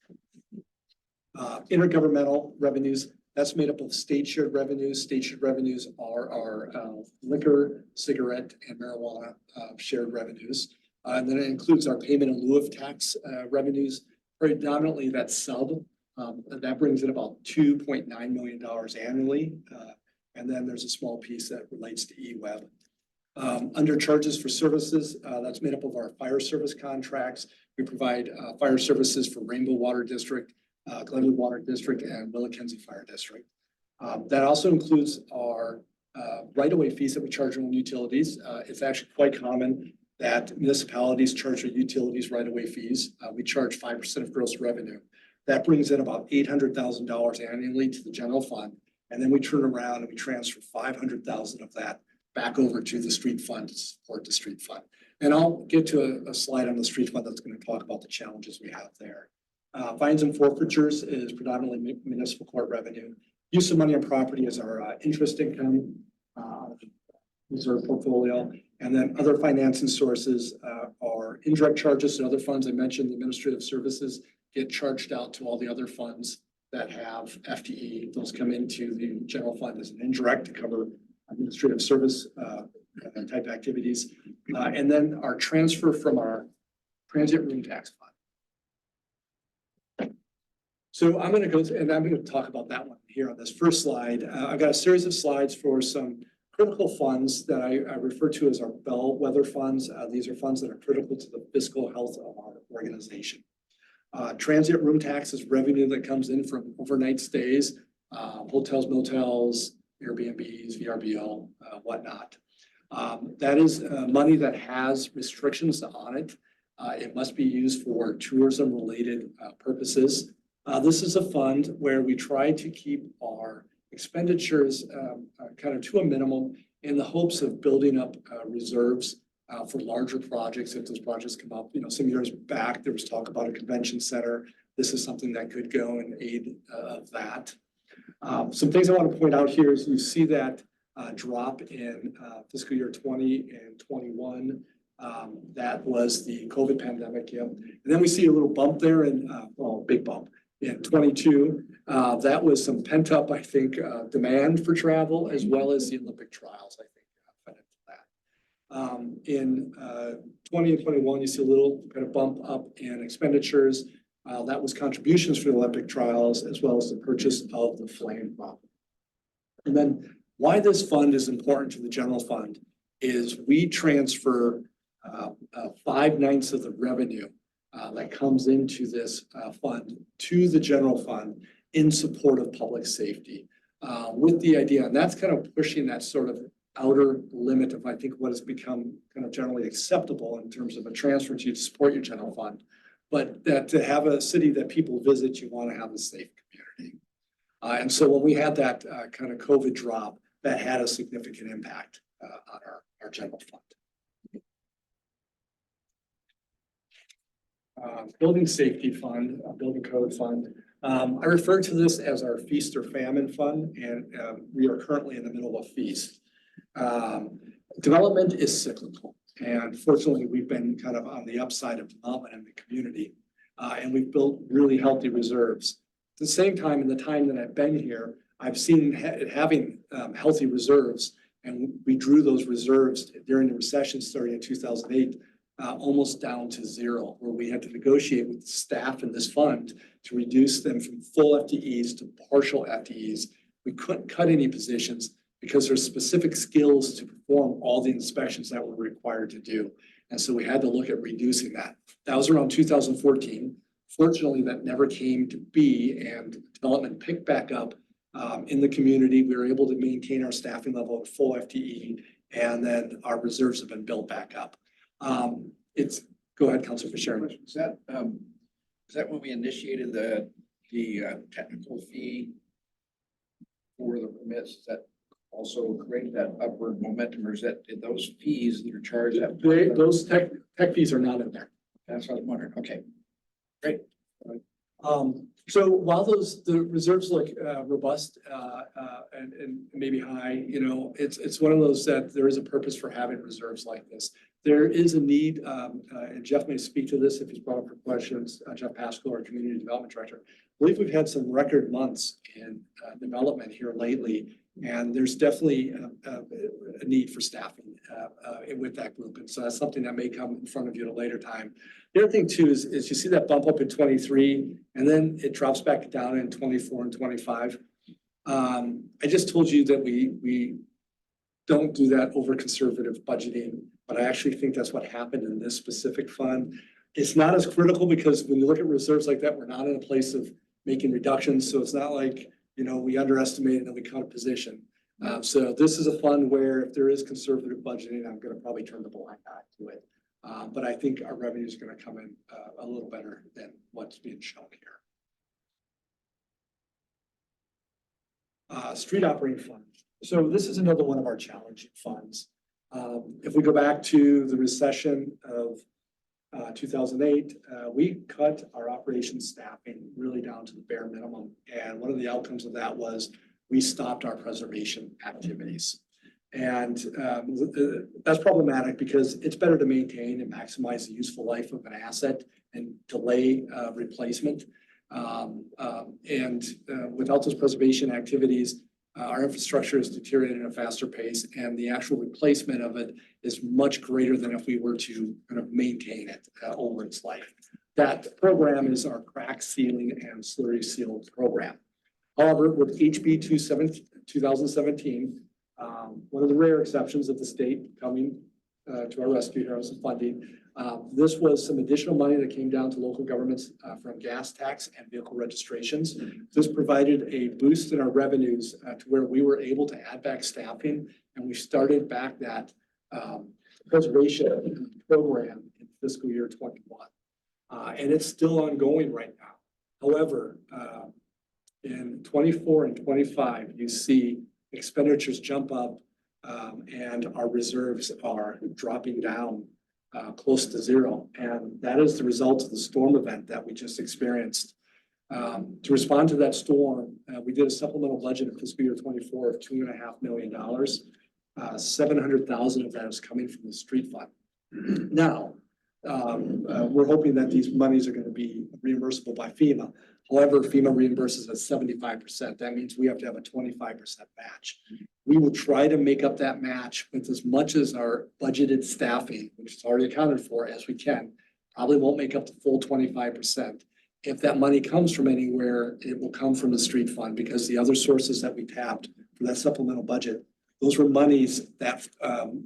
Intergovernmental revenues, that's made up of state shared revenues. State shared revenues are our liquor, cigarette, and marijuana shared revenues. And then it includes our payment in lieu of tax revenues. Predominantly that's sub. That brings in about $2.9 million annually. And then there's a small piece that relates to eWeb. Under charges for services, that's made up of our fire service contracts. We provide fire services for Rainbow Water District, Glenwood Water District, and Willackenzie Fire District. That also includes our right-of-way fees that we charge on utilities. It's actually quite common that municipalities charge their utilities right-of-way fees. We charge 5% of gross revenue. That brings in about $800,000 annually to the general fund. And then we turn around and we transfer 500,000 of that back over to the street fund to support the street fund. And I'll get to a slide on the street fund that's going to talk about the challenges we have there. Fines and forfeitures is predominantly municipal court revenue. Use of money on property is our interest income, reserve portfolio. And then other financing sources are indirect charges and other funds. I mentioned the administrative services get charged out to all the other funds that have FTE. Those come into the general fund as an indirect to cover administrative service type activities. And then our transfer from our transit room tax fund. So I'm going to go and I'm going to talk about that one here on this first slide. I've got a series of slides for some critical funds that I refer to as our bellwether funds. These are funds that are critical to the fiscal health of our organization. Transit room tax is revenue that comes in from overnight stays, hotels, motels, Airbnbs, VRBO, whatnot. That is money that has restrictions on it. It must be used for tourism-related purposes. This is a fund where we try to keep our expenditures kind of to a minimum in the hopes of building up reserves for larger projects if those projects come up. Some years back, there was talk about a convention center. This is something that could go in aid of that. Some things I want to point out here is you see that drop in fiscal year 20 and 21 That was the COVID pandemic, yeah. And then we see a little bump there in, well, big bump in 22. That was some pent up, I think, demand for travel as well as the Olympic trials, I think, fed into that. In 20 and 21, you see a little kind of bump up in expenditures. That was contributions for the Olympic trials as well as the purchase of the flame pump. And then why this fund is important to the general fund is we transfer 5/9 of the revenue that comes into this fund to the general fund in support of public safety. With the idea, and that's kind of pushing that sort of outer limit of, I think, what has become kind of generally acceptable in terms of a transfer to support your general fund. But that to have a city that people visit, you want to have a safe community. And so when we had that kind of COVID drop, that had a significant impact on our general fund. Building safety fund, building code fund. I refer to this as our feast or famine fund, and we are currently in the middle of a feast. Development is cyclical, and fortunately, we've been kind of on the upside of development in the community, and we've built really healthy reserves. At the same time, in the time that I've been here, I've seen having healthy reserves, and we drew those reserves during the recession starting in 2008. Almost down to zero, where we had to negotiate with the staff in this fund to reduce them from full FTEs to partial FTEs. We couldn't cut any positions because there's specific skills to perform all the inspections that we're required to do. And so we had to look at reducing that. That was around 2014. Fortunately, that never came to be, and development picked back up in the community. We were able to maintain our staffing level at full FTE, and then our reserves have been built back up. Go ahead, Councilor Fisher. Is that when we initiated the technical fee for the permits? Is that also create that upward momentum, or is that those fees that are charged? Those tech fees are not in there. That's what I was wondering. Okay, great. So while the reserves look robust and maybe high, you know, it's one of those that there is a purpose for having reserves like this. There is a need, and Jeff may speak to this if he's brought up for questions, Jeff Pascal, our Community Development Director. I believe we've had some record months in development here lately, and there's definitely a need for staffing with that group. And so that's something that may come in front of you at a later time. The other thing too is you see that bump up in 23, and then it drops back down in 24 and 25. I just told you that we don't do that over conservative budgeting, but I actually think that's what happened in this specific fund. It's not as critical because when you look at reserves like that, we're not in a place of making reductions. So it's not like, you know, we underestimate and then we cut a position. So this is a fund where if there is conservative budgeting, I'm going to probably turn the blind eye to it. But I think our revenue is going to come in a little better than what's being shown here. Street operating fund. So this is another one of our challenging funds. If we go back to the recession of 2008, we cut our operations staffing really down to the bare minimum. And one of the outcomes of that was we stopped our preservation activities. And that's problematic because it's better to maintain and maximize the useful life of an asset and delay replacement. Without those preservation activities, our infrastructure is deteriorating at a faster pace, and the actual replacement of it is much greater than if we were to kind of maintain it over its life. That program is our crack sealing and slurry seal program. However, with HB 2017, one of the rare exceptions of the state coming to our rescue here with some funding, this was some additional money that came down to local governments from gas tax and vehicle registrations. This provided a boost in our revenues to where we were able to add back staffing, and we started back that preservation program in fiscal year 21. And it's still ongoing right now. However, in 24 and 25, you see expenditures jump up and our reserves are dropping down close to zero. And that is the result of the storm event that we just experienced. To respond to that storm, we did a supplemental budget in fiscal year 24 of $2.5 million. 700,000 of that is coming from the street fund. Now, we're hoping that these monies are gonna be reimbursable by FEMA. However, FEMA reimburses at 75%. That means we have to have a 25% match. We will try to make up that match with as much as our budgeted staffing, which is already accounted for, as we can. Probably won't make up the full 25%. If that money comes from anywhere, it will come from the street fund, because the other sources that we tapped for that supplemental budget, those were monies that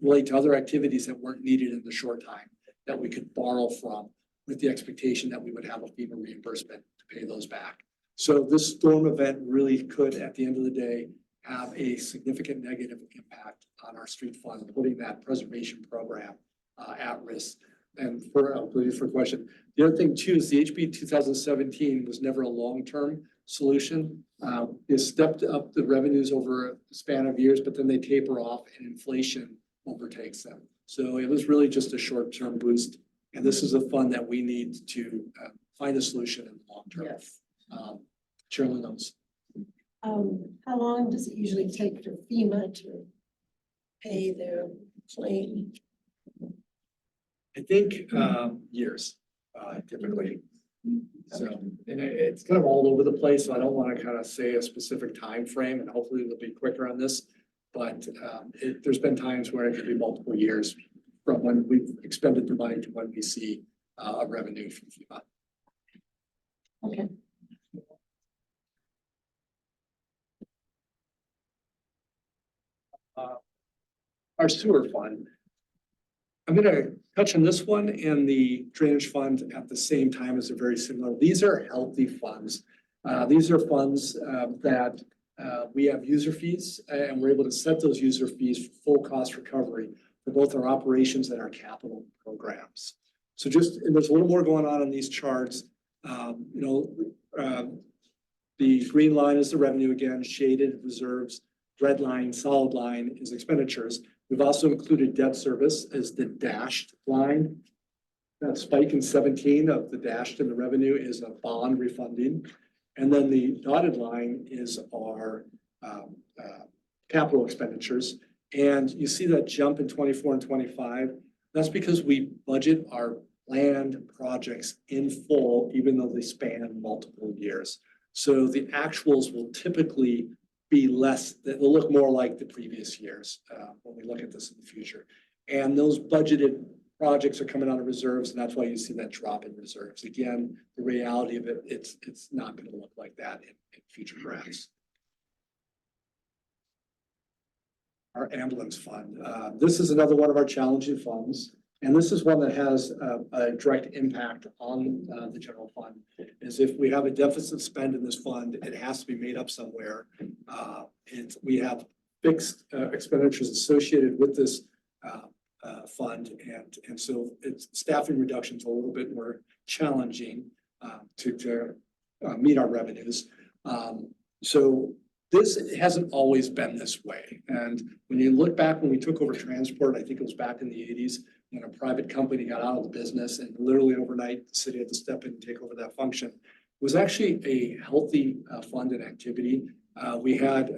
relate to other activities that weren't needed in the short time that we could borrow from, with the expectation that we would have a FEMA reimbursement to pay those back. So this storm event really could, at the end of the day, have a significant negative impact on our street fund, putting that preservation program at risk. And for a question, the other thing too is the HB 2017 was never a long-term solution. It stepped up the revenues over a span of years, but then they taper off and inflation overtakes them. So it was really just a short-term boost. And this is a fund that we need to find a solution in the long term. Yes. Chairman knows. How long does it usually take for FEMA to pay their claim? I think years typically. So, and it's kind of all over the place, so I don't want to kind of say a specific time frame, and hopefully it'll be quicker on this. But there's been times where it could be multiple years from when we've expended the money to when we see a revenue from FEMA. Okay. Our sewer fund. I'm gonna touch on this one and the drainage fund at the same time, as they're very similar. These are healthy funds. These are funds that we have user fees, and we're able to set those user fees for full cost recovery for both our operations and our capital programs. So and there's a little more going on these charts. The green line is the revenue, again, shaded reserves, red line, solid line is expenditures. We've also included debt service as the dashed line. That spike in 17 of the dashed in the revenue is a bond refunding. And then the dotted line is our capital expenditures. And you see that jump in 24 and 25. That's because we budget our planned projects in full, even though they span multiple years. So the actuals will typically be less, they'll look more like the previous years when we look at this in the future. And those budgeted projects are coming out of reserves, and that's why you see that drop in reserves. Again, the reality of it, it's not going to look like that in future graphs. Our ambulance fund. This is another one of our challenging funds. And this is one that has a direct impact on the general fund. Is if we have a deficit spend in this fund, it has to be made up somewhere. We have fixed expenditures associated with this fund, and so it's staffing reductions a little bit more challenging to meet our revenues. So this hasn't always been this way. And when you look back when we took over transport, I think it was back in the 80s, when a private company got out of the business and literally overnight the city had to step in and take over that function. It was actually a healthy fund and activity. We had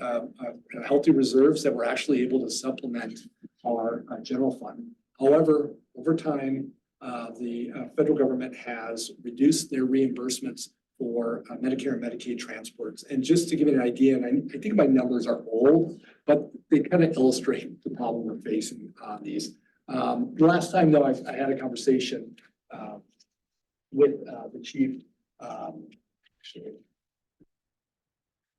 healthy reserves that were actually able to supplement our general fund. However, over time, the federal government has reduced their reimbursements for Medicare and Medicaid transports. And just to give you an idea, and I think my numbers are old, but they kind of illustrate the problem we're facing on these. The last time though, I had a conversation with the chief.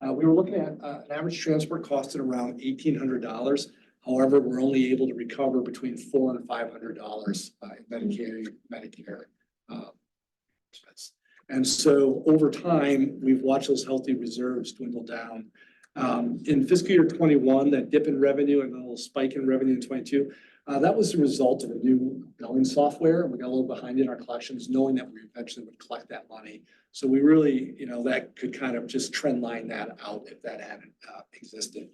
We were looking at an average transport cost at around $1,800. However, we're only able to recover between $400 and $500 in Medicare expense. And so over time, we've watched those healthy reserves dwindle down. In fiscal year 21, that dip in revenue and a little spike in revenue in 22, that was the result of a new billing software. We got a little behind in our collections, knowing that we eventually would collect that money. So we really, that could kind of just trend line that out if that hadn't existed.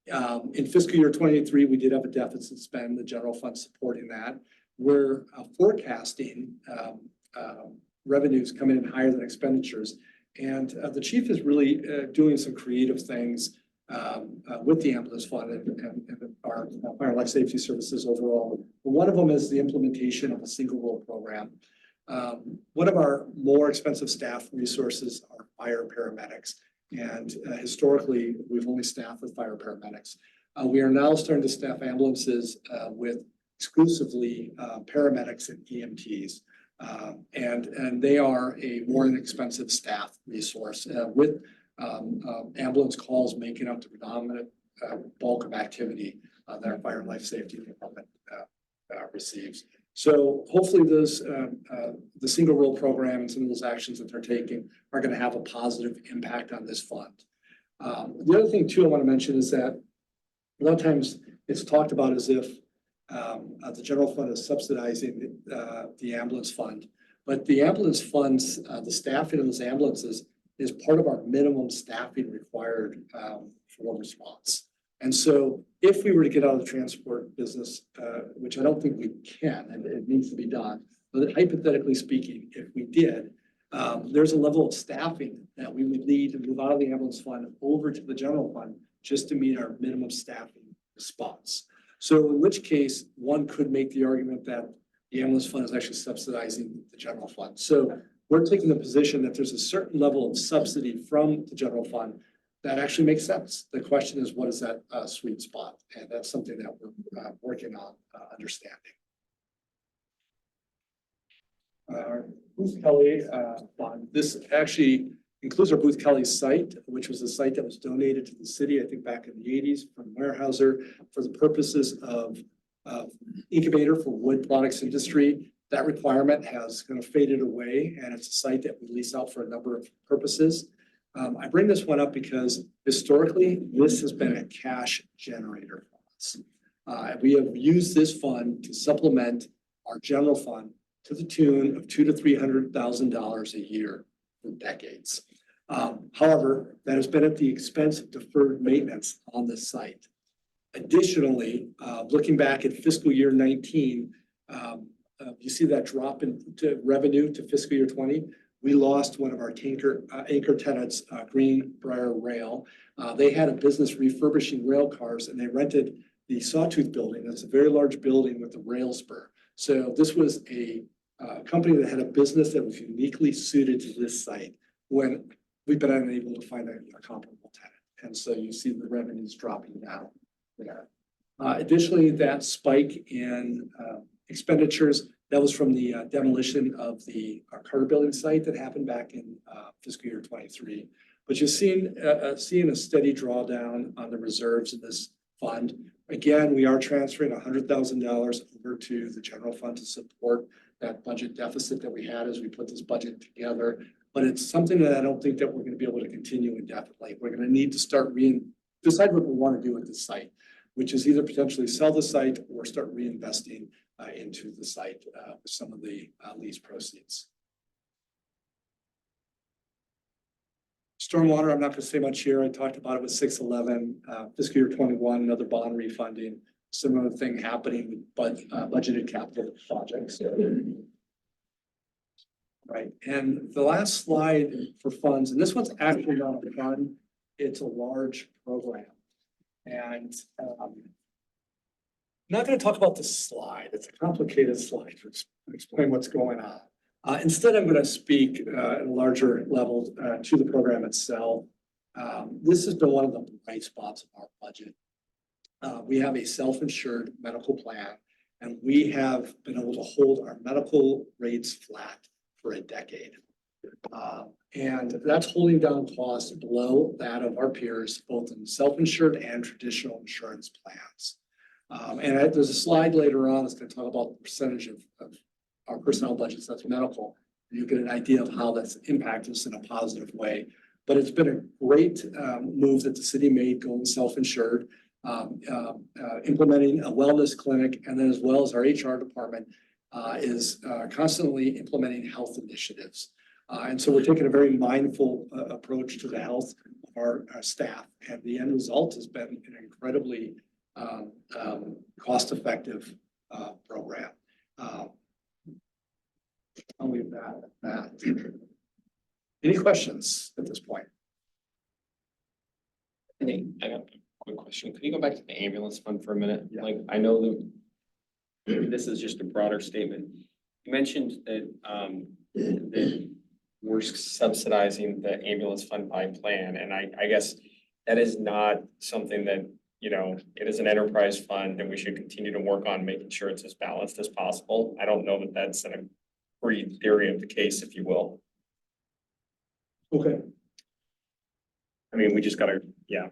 In fiscal year 23, we did have a deficit spend, the general fund supporting that. We're forecasting revenues coming in higher than expenditures. And the chief is really doing some creative things with the ambulance fund and our fire and life safety services overall. One of them is the implementation of a single role program. One of our more expensive staff resources are fire paramedics. And historically, we've only staffed with fire paramedics. We are now starting to staff ambulances with exclusively paramedics and EMTs. And they are a more inexpensive staff resource with ambulance calls making up the predominant bulk of activity that our fire and life safety department receives. So hopefully those the single role program and some of those actions that they're taking are going to have a positive impact on this fund. The other thing too I want to mention is that a lot of times it's talked about as if the general fund is subsidizing the ambulance fund, but the ambulance funds, the staffing of those ambulances is part of our minimum staffing required for response. And so if we were to get out of the transport business, which I don't think we can, and it needs to be done, but hypothetically speaking, if we did, there's a level of staffing that we would need to move out of the ambulance fund over to the general fund just to meet our minimum staffing response. So in which case, one could make the argument that the ambulance fund is actually subsidizing the general fund. So we're taking the position that there's a certain level of subsidy from the general fund that actually makes sense. The question is, what is that sweet spot? And that's something that we're working on understanding. Booth Kelly fund. This actually includes our Booth Kelly site, which was a site that was donated to the city, I think back in the 80s from Weyerhaeuser for the purposes of incubator for wood products industry. That requirement has kind of faded away, and it's a site that we lease out for a number of purposes. I bring this one up because historically, this has been a cash generator for us. We have used this fund to supplement our general fund to the tune of $200,000 to $300,000 a year for decades. However, that has been at the expense of deferred maintenance on the site. Additionally, looking back at fiscal year 19, you see that drop into revenue to fiscal year 20. We lost one of our anchor tenants, Greenbrier Rail. They had a business refurbishing rail cars, and they rented the Sawtooth building. That's a very large building with a rail spur. So this was a company that had a business that was uniquely suited to this site when we've been unable to find a comparable tenant. And so you see the revenues dropping down there. Additionally, that spike in expenditures, that was from the demolition of our Carter building site that happened back in fiscal year 23. But you're seeing a steady drawdown on the reserves of this fund. Again, we are transferring $100,000 over to the general fund to support that budget deficit that we had as we put this budget together. But it's something that I don't think that we're going to be able to continue indefinitely. We're going to need to start decide what we want to do with the site, which is either potentially sell the site or start reinvesting into the site with some of the lease proceeds. Stormwater, I'm not going to say much here. I talked about it with 611, fiscal year 21, another bond refunding, similar thing happening, but budgeted capital projects. Right, and the last slide for funds, and this one's actually not a fund, it's a large program. And I'm not going to talk about the slide. It's a complicated slide to explain what's going on. Instead, I'm going to speak at a larger level to the program itself. This has been one of the bright spots of our budget. We have a self-insured medical plan, and we have been able to hold our medical rates flat for a decade. And that's holding down costs below that of our peers, both in self-insured and traditional insurance plans. And there's a slide later on that's going to talk about the percentage of our personnel budgets that's medical. You get an idea of how that's impacted us in a positive way. But it's been a great move that the city made going self-insured, implementing a wellness clinic, and then as well as our HR department is constantly implementing health initiatives. And so we're taking a very mindful approach to the health of our staff. And the end result has been an incredibly cost-effective program. I'll leave that at that. Any questions at this point? I got a quick question. Could you go back to the ambulance fund for a minute? Yeah. Like, I know that maybe this is just a broader statement. You mentioned that, that we're subsidizing the ambulance fund by plan, and I guess that is not something that, you know, it is an enterprise fund and we should continue to work on making sure it's as balanced as possible. I don't know that that's an agreed theory of the case, if you will. Okay. I mean, we just gotta, yeah,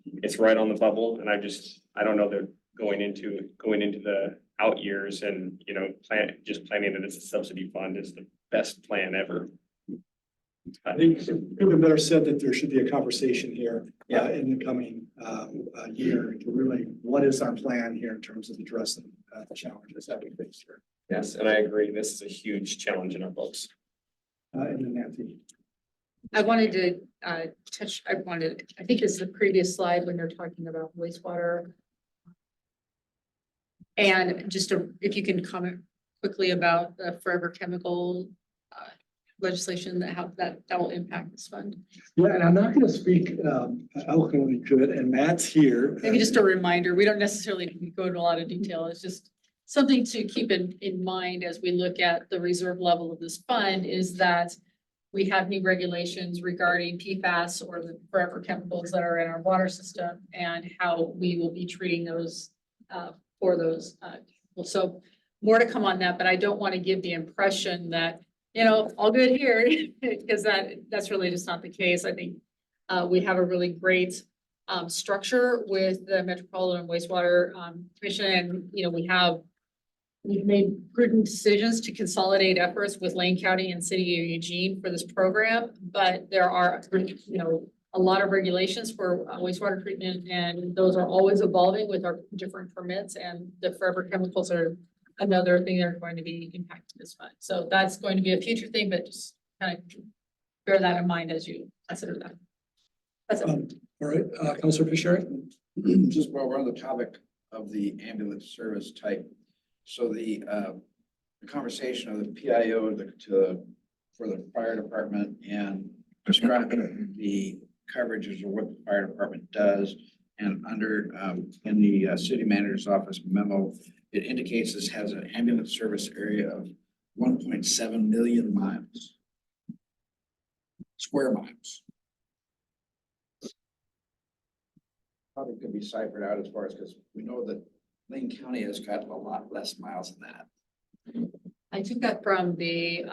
it's right on the bubble, and I don't know that going into the out years and, you know, planning that it's a subsidy fund is the best plan ever. I think it could be better said that there should be a conversation here Yeah. in the coming year to really, what is our plan here in terms of addressing the challenges that we face here? Yes, and I agree, this is a huge challenge in our books. And then Nancy. I wanted to I think it's the previous slide when they're talking about wastewater. And just if you can comment quickly about the forever chemical legislation how that will impact this fund. Yeah, and I'm not going to speak eloquently to it, and Matt's here. Maybe just a reminder, we don't necessarily go into a lot of detail. It's just something to keep in mind as we look at the reserve level of this fund is that we have new regulations regarding PFAS or the forever chemicals that are in our water system and how we will be treating those for those. So more to come on that, but I don't want to give the impression that, you know, all good here because that's really just not the case. I think we have a really great structure with the Metropolitan Wastewater Commission, and you know, we've made prudent decisions to consolidate efforts with Lane County and City of Eugene for this program, but there are, you know, a lot of regulations for wastewater treatment, and those are always evolving with our different permits, and the forever chemicals are another thing that are going to be impacting this fund. So that's going to be a future thing, but just kind of bear that in mind as you consider that. That's it. All right, Councilor Fisher. Just while we're on the topic of the ambulance service type, so the conversation of the PIO for the fire department and describing the coverages of what the fire department does, and under in the city manager's office memo, it indicates this has an ambulance service area of 1.7 million miles, square miles. Probably could be ciphered out as far as, because we know that Lane County has got a lot less miles than that. I took that from the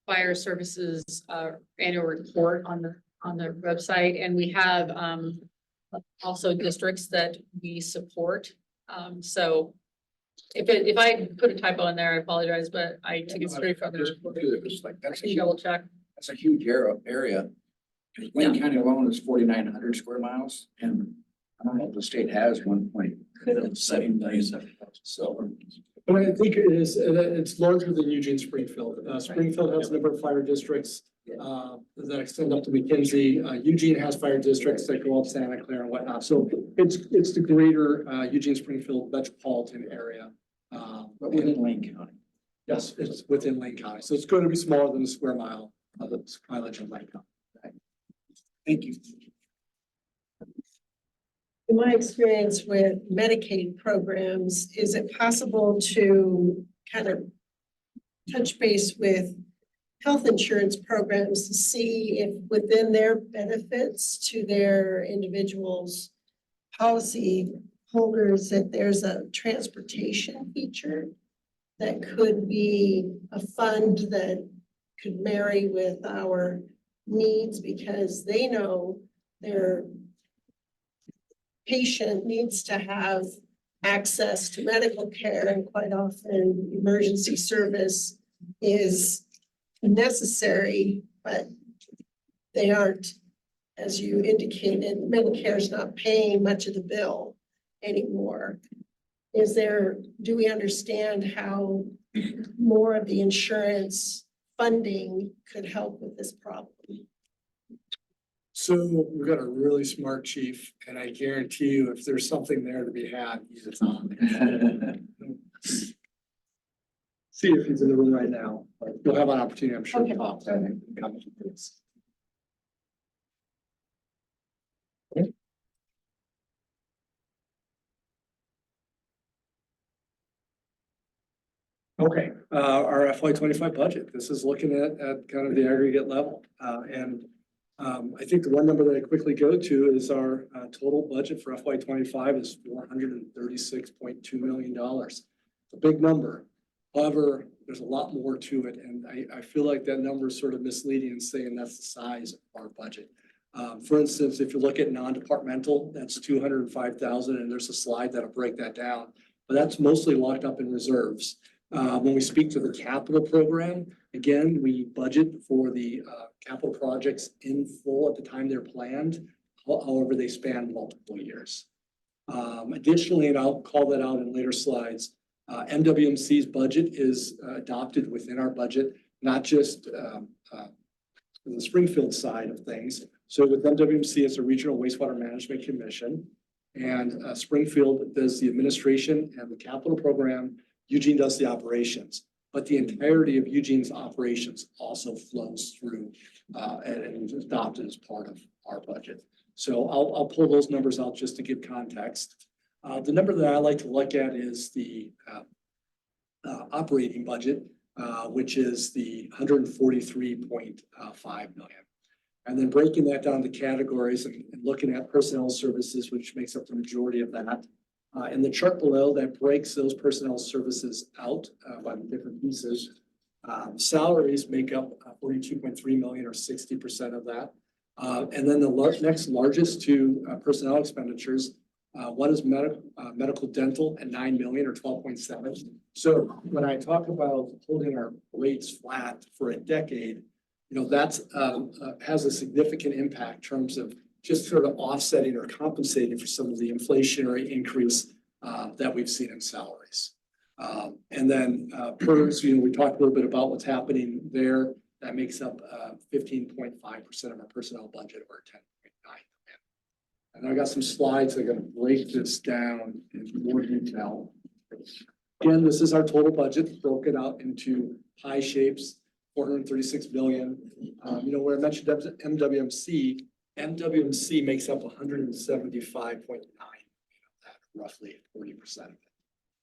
fire services annual report on the website, and we have also districts that we support. So if I put a typo in there, I apologize, but I took it straight from the report. It's like, I can double check. that's a huge area. Because Lane County alone is 4,900 square miles, and I don't know if the state has 1.7 million. So But I think it is, it's larger than Eugene Springfield. Springfield has a number of fire districts that extend up to McKinsey. Eugene has fire districts that go up Santa Clara and whatnot. So it's the greater Eugene Springfield metropolitan area. but within Lane County. Yes, it's within Lane County. So it's going to be smaller than the square mile of the mileage in Lane County. Thank you. In my experience with Medicaid programs, is it possible to kind of touch base with health insurance programs to see if within their benefits to their individuals' policy holders that there's a transportation feature that could be a fund that could marry with our needs because they know their patient needs to have access to medical care, and quite often emergency service is necessary, but they aren't, as you indicated, Medicare is not paying much of the bill anymore. Do we understand how more of the insurance funding could help with this problem? So we've got a really smart chief, and I guarantee you, if there's something there to be had, he's on. See if he's in the room right now, but you'll have an opportunity, I'm sure, to Okay. talk to him. Okay, our FY25 budget, this is looking at kind of the aggregate level. I think the one number that I quickly go to is our total budget for FY25 is $436.2 million. It's a big number. However, there's a lot more to it, and I feel like that number is sort of misleading in saying that's the size of our budget. For instance, if you look at non-departmental, that's 205,000, and there's a slide that'll break that down, but that's mostly locked up in reserves. When we speak to the capital program, again, we budget for the capital projects in full at the time they're planned. However, they span multiple years. Additionally, and I'll call that out in later slides, MWMC's budget is adopted within our budget, not just the Springfield side of things. So with MWMC, it's a regional wastewater management commission, and Springfield does the administration and the capital program. Eugene does the operations, but the entirety of Eugene's operations also flows through and is adopted as part of our budget. So I'll pull those numbers out just to give context. The number that I like to look at is the operating budget, which is the 143.5 million. And then breaking that down to categories and looking at personnel services, which makes up the majority of that. In the chart below, that breaks those personnel services out by the different pieces. Salaries make up 42.3 million, or 60% of that. And then the next largest two personnel expenditures, one is medical dental at 9 million, or 12.7. So when I talk about holding our rates flat for a decade, that's has a significant impact in terms of just sort of offsetting or compensating for some of the inflationary increase that we've seen in salaries. And then PERS, we talked a little bit about what's happening there. That makes up 15.5% of our personnel budget, or 10.9. And I got some slides that are going to break this down in more detail. Again, this is our total budget broken out into pie shapes, 436 billion. Where I mentioned MWMC, MWMC makes up 175.9 million of that, roughly 40% of it.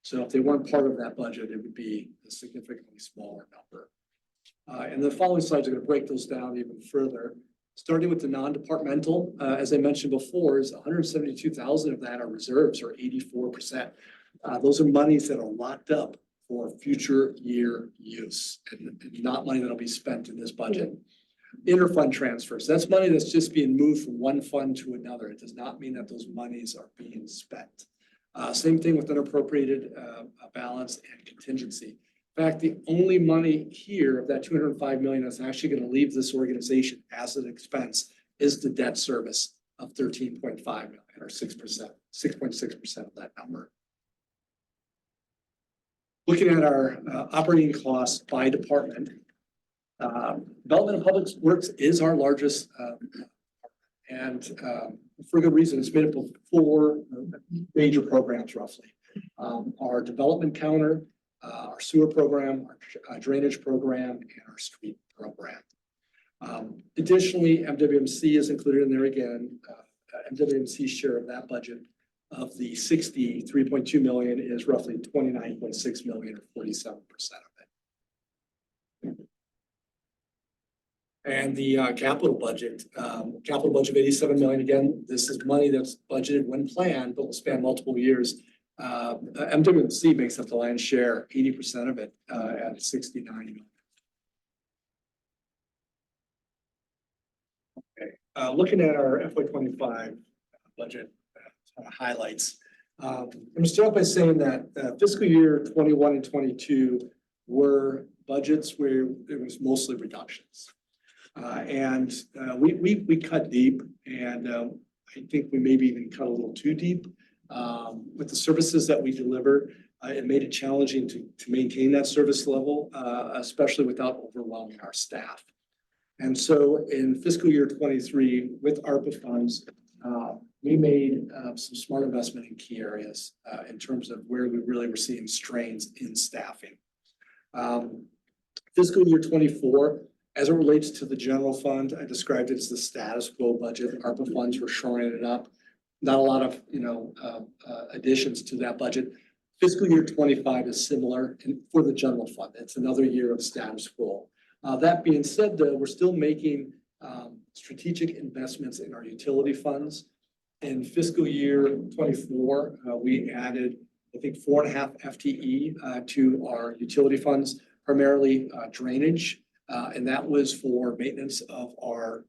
So if they weren't part of that budget, it would be a significantly smaller number. And the following slides are going to break those down even further. Starting with the non-departmental, as I mentioned before, is 172,000 of that are reserves, or 84%. Those are monies that are locked up for future year use, and not money that'll be spent in this budget. Interfund transfers, that's money that's just being moved from one fund to another. It does not mean that those monies are being spent. Same thing with unappropriated balance and contingency. In fact, the only money here of that 205 million that's actually going to leave this organization as an expense is the debt service of 13.5 million, or 6%, 6.6% of that number. Looking at our operating costs by department, development of public works is our largest, and for good reason. It's made up of 4 major programs, roughly. Our development counter, our sewer program, our drainage program, and our street program. Additionally, MWMC is included in there again. MWMC's share of that budget of the 63.2 million is roughly 29.6 million, or 47% of it. And the capital budget of 87 million, again, this is money that's budgeted when planned, but will span multiple years. MWMC makes up the lion's share, 80% of it, at 69 million. Okay, looking at our FY25 budget highlights. I'm going to start by saying that fiscal year 21 and 22 were budgets where it was mostly reductions. We cut deep, and I think we maybe even cut a little too deep. With the services that we deliver, it made it challenging to maintain that service level, especially without overwhelming our staff. And so in fiscal year 23, with ARPA funds, we made some smart investment in key areas in terms of where we really were seeing strains in staffing. Fiscal year 24, as it relates to the general fund, I described it as the status quo budget. ARPA funds were shoring it up. Not a lot of additions to that budget. Fiscal year 25 is similar for the general fund. It's another year of status quo. That being said, though, we're still making strategic investments in our utility funds. In fiscal year 24, we added, I think, 4.5 FTE to our utility funds, primarily drainage. And that was for maintenance of our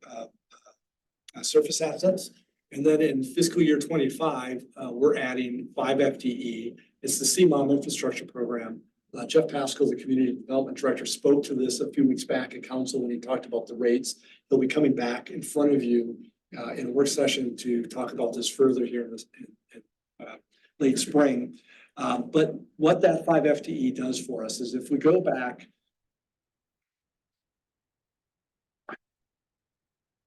surface assets. And then in fiscal year 25, we're adding 5 FTE. It's the CMOM infrastructure program. Jeff Pascal, the community development director, spoke to this a few weeks back at council when he talked about the rates. He'll be coming back in front of you in a work session to talk about this further here in late spring. But what that 5 FTE does for us is if we go back,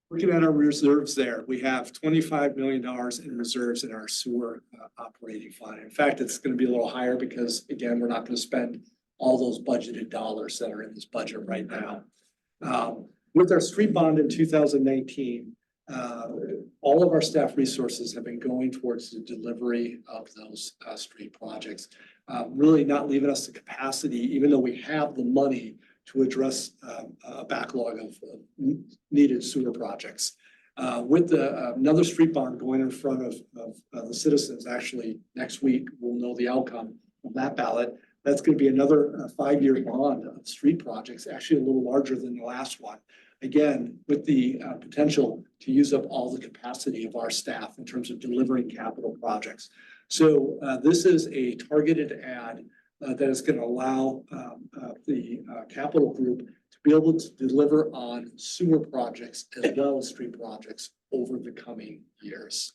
looking at our reserves there, we have $25 million in reserves in our sewer operating fund. In fact, it's going to be a little higher because, again, we're not going to spend all those budgeted dollars that are in this budget right now. With our street bond in 2019, all of our staff resources have been going towards the delivery of those street projects, really not leaving us the capacity, even though we have the money to address a backlog of needed sewer projects. With another street bond going in front of the citizens, actually next week, we'll know the outcome of that ballot. That's going to be another 5-year bond of street projects, actually a little larger than the last one. Again, with the potential to use up all the capacity of our staff in terms of delivering capital projects. So this is a targeted ad that is going to allow the capital group to be able to deliver on sewer projects as well as street projects over the coming years.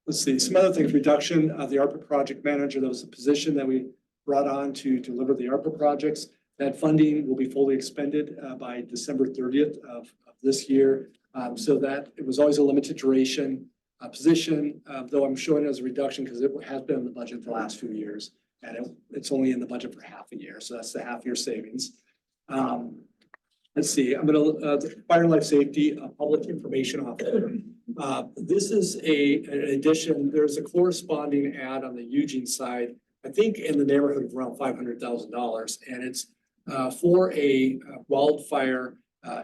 Let's see, some other things, reduction of the ARPA project manager. That was a position that we brought on to deliver the ARPA projects. That funding will be fully expended by December 30th of this year. So that it was always a limited duration position, though I'm showing it as a reduction because it has been in the budget the last few years. And it's only in the budget for half a year. So that's the half-year savings. Let's see, I'm going to fire and life safety, public information officer. This is an addition. There's a corresponding ad on the Eugene side, I think in the neighborhood of around $500,000. And it's for a wildfire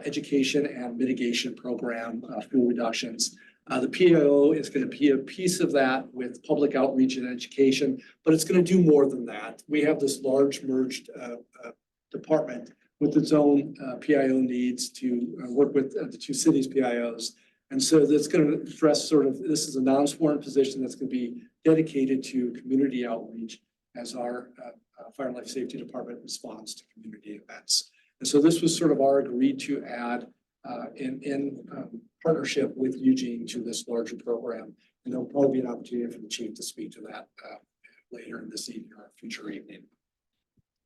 education and mitigation program, fuel reductions. The PIO is going to be a piece of that with public outreach and education, but it's going to do more than that. We have this large merged department with its own PIO needs to work with the two cities' PIOs. And so that's going to address sort of, this is a non-sworn position that's going to be dedicated to community outreach as our fire and life safety department responds to community events. And so this was sort of our agreed to add in partnership with Eugene to this larger program. And there'll probably be an opportunity for the chief to speak to that later in this evening or future evening.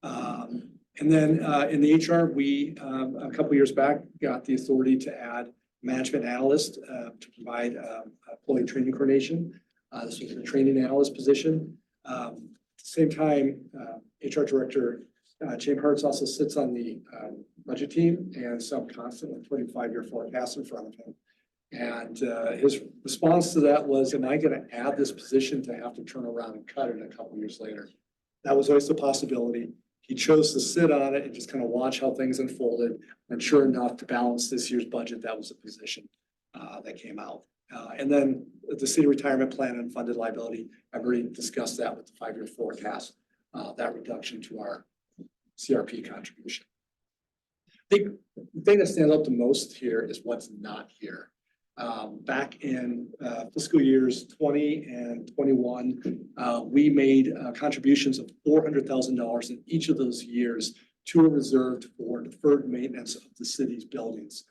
And then in the HR, we a couple years back got the authority to add management analyst to provide employee training coordination. This was a training analyst position. At the same time, HR director Jim Hertz also sits on the budget team, and so I'm constantly putting 5-year forecasts in front of him. And his response to that was, am I going to add this position to have to turn around and cut it a couple years later? That was always a possibility. He chose to sit on it and just kind of watch how things unfolded. And sure enough, to balance this year's budget, that was a position that came out. And then the city retirement plan and funded liability, I've already discussed that with the 5-year forecast, that reduction to our CRP contribution. I think the thing that stands out the most here is what's not here. Back in fiscal years 20 and 21, we made contributions of $400,000 in each of those years to a reserve for deferred maintenance of the city's buildings.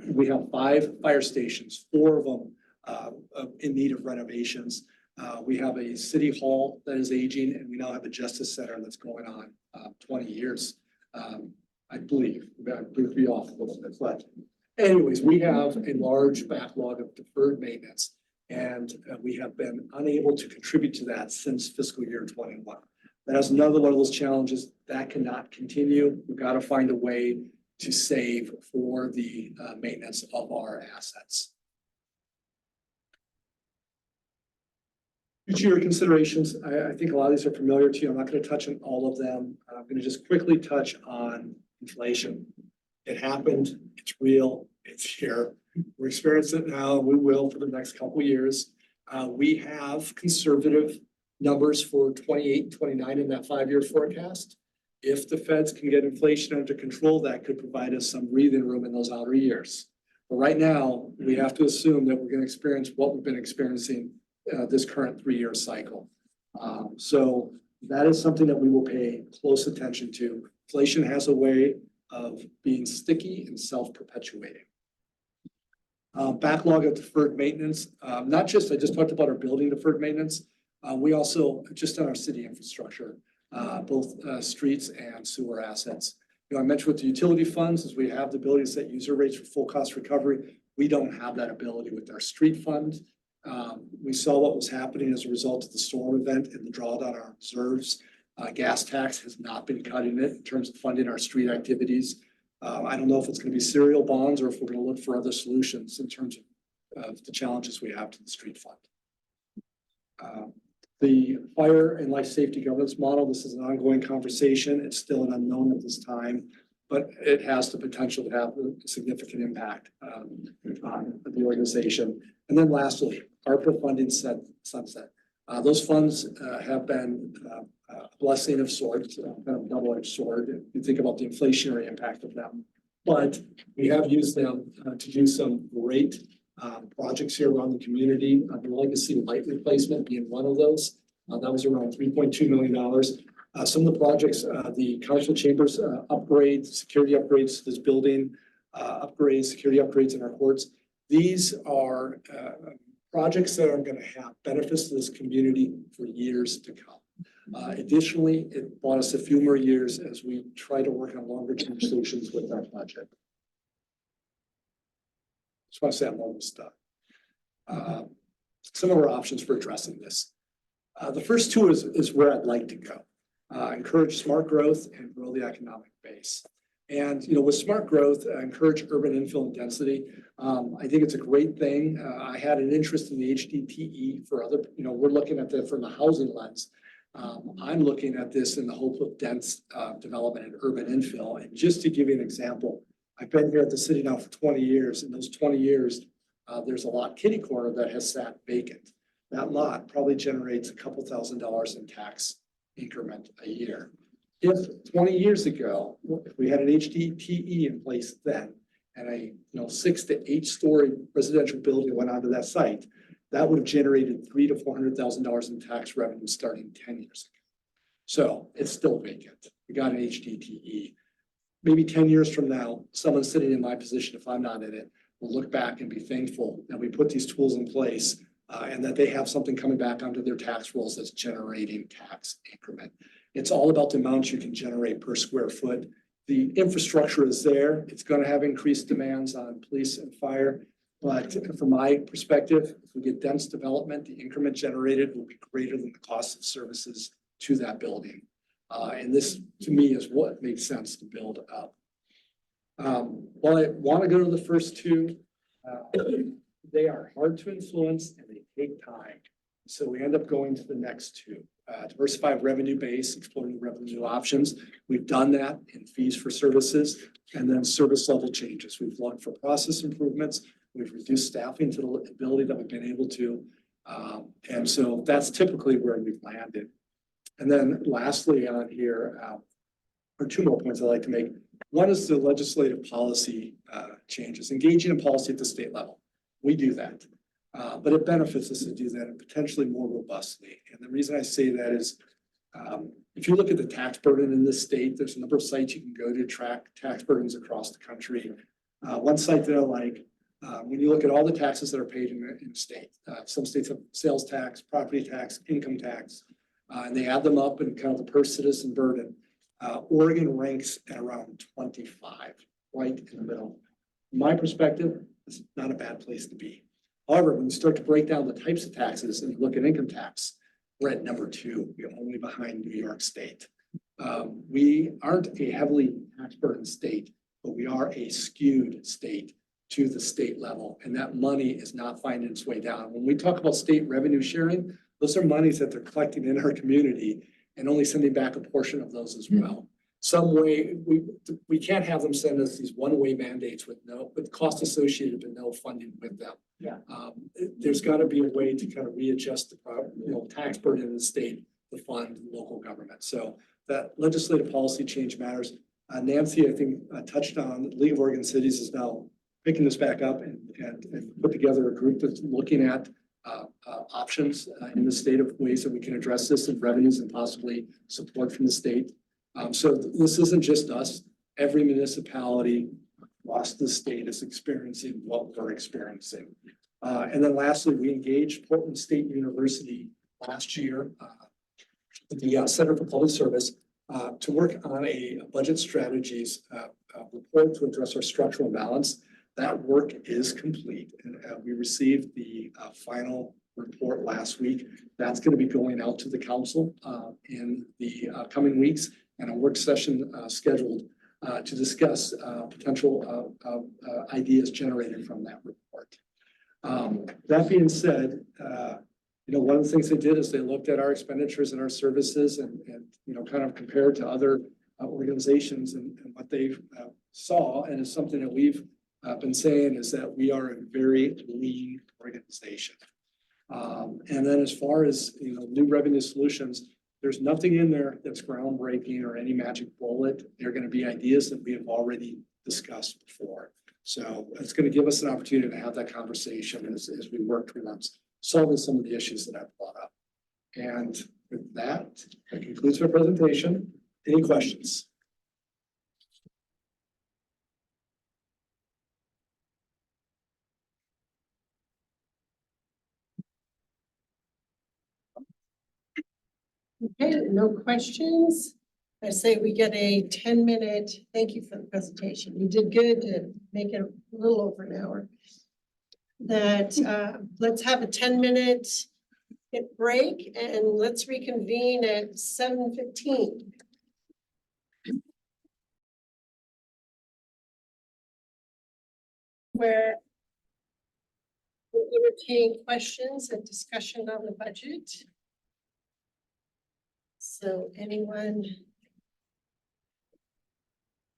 We have 5 fire stations, 4 of them in need of renovations. We have a city hall that is aging, and we now have a justice center that's going on 20 years. I believe be off a little bit, but anyways, we have a large backlog of deferred maintenance, and we have been unable to contribute to that since fiscal year 21. That is another one of those challenges that cannot continue. We've got to find a way to save for the maintenance of our assets. Future year considerations, I think a lot of these are familiar to you. I'm not going to touch on all of them. I'm going to just quickly touch on inflation. It happened, it's real, it's here. We're experiencing it now, and we will for the next couple of years. We have conservative numbers for 28, 29 in that 5-year forecast. If the feds can get inflation under control, that could provide us some breathing room in those outer years. But right now, we have to assume that we're going to experience what we've been experiencing this current 3-year cycle. So that is something that we will pay close attention to. Inflation has a way of being sticky and self-perpetuating. Backlog of deferred maintenance, I just talked about our building deferred maintenance. We also, just on our city infrastructure, both streets and sewer assets. I mentioned with the utility funds, is we have the ability to set user rates for full cost recovery. We don't have that ability with our street fund. We saw what was happening as a result of the storm event and the drawdown on our reserves. Gas tax has not been cutting it in terms of funding our street activities. I don't know if it's going to be serial bonds or if we're going to look for other solutions in terms of the challenges we have to the street fund. The fire and life safety governance model, this is an ongoing conversation. It's still an unknown at this time, but it has the potential to have a significant impact on the organization. And then lastly, ARPA funding sunset. Those funds have been a blessing of sorts, kind of a double-edged sword. If you think about the inflationary impact of them, but we have used them to do some great projects here around the community. The legacy light replacement being one of those. That was around $3.2 million. Some of the projects, the council chambers upgrades, security upgrades to this building, security upgrades in our courts. These are projects that are going to have benefits to this community for years to come. Additionally, it bought us a few more years as we try to work on longer term solutions with our project. Just want to say I'm almost done. Some of our options for addressing this. The first two is where I'd like to go. Encourage smart growth and grow the economic base. And, with smart growth, encourage urban infill and density. I think it's a great thing. I had an interest in the HDPE for other, we're looking at that from the housing lens. I'm looking at this in the hope of dense development and urban infill. And just to give you an example, I've been here at the city now for 20 years. In those 20 years, there's a lot kitty corner that has sat vacant. That lot probably generates a couple $1,000s in tax increment a year. If 20 years ago, if we had an HDPE in place then, and a 6 to 8 story residential building went onto that site, that would have generated $300,000 to $400,000 in tax revenue starting 10 years ago. So it's still vacant. We got an HDPE. Maybe 10 years from now, someone sitting in my position, if I'm not in it, will look back and be thankful that we put these tools in place and that they have something coming back onto their tax rolls that's generating tax increment. It's all about the amounts you can generate per square foot. The infrastructure is there. It's going to have increased demands on police and fire. But from my perspective, if we get dense development, the increment generated will be greater than the cost of services to that building. And this, to me, is what makes sense to build up. While I want to go to the first two, they are hard to influence and they take time. So we end up going to the next two. Diversify revenue base, exploring revenue options. We've done that in fees for services and then service level changes. We've looked for process improvements. We've reduced staffing to the ability that we've been able to. And so that's typically where we've landed. And then lastly on here are two more points I'd like to make. One is the legislative policy changes, engaging in policy at the state level. We do that. But it benefits us to do that and potentially more robustly. And the reason I say that is if you look at the tax burden in this state, there's a number of sites you can go to track tax burdens across the country. One site that I like, when you look at all the taxes that are paid in the state, some states have sales tax, property tax, income tax, and they add them up and kind of the per citizen burden. Oregon ranks at around 25, right in the middle. From my perspective, it's not a bad place to be. However, when you start to break down the types of taxes and you look at income tax, we're at number 2. We're only behind New York State. We aren't a heavily tax burden state, but we are a skewed state to the state level, and that money is not finding its way down. When we talk about state revenue sharing, those are monies that they're collecting in our community and only sending back a portion of those as well. Some way, we can't have them send us these one-way mandates with cost associated but no funding with them. Yeah. There's got to be a way to kind of readjust the tax burden in the state to fund local government. So that legislative policy change matters. Nancy, I think, touched on League of Oregon Cities is now picking this back up and put together a group that's looking at options in the state of ways that we can address this and revenues and possibly support from the state. So this isn't just us. Every municipality across the state is experiencing what we're experiencing. And then lastly, we engaged Portland State University last year, the Center for Public Service, to work on a budget strategies report to address our structural balance. That work is complete, and we received the final report last week. That's going to be going out to the council in the coming weeks, and a work session scheduled to discuss potential ideas generated from that report. That being said, one of the things they did is they looked at our expenditures and our services and kind of compared to other organizations and what they saw, and it's something that we've been saying is that we are a very lean organization. And then as far as, new revenue solutions, there's nothing in there that's groundbreaking or any magic bullet. They're going to be ideas that we have already discussed before. So it's going to give us an opportunity to have that conversation as we work towards solving some of the issues that I've brought up. And with that concludes my presentation. Any questions? Okay, no questions. I say we get a 10-minute, thank you for the presentation. You did good to make it a little over an hour. Let's have a 10-minute break and let's reconvene at 7:15. Where we'll entertain questions and discussion on the budget. So anyone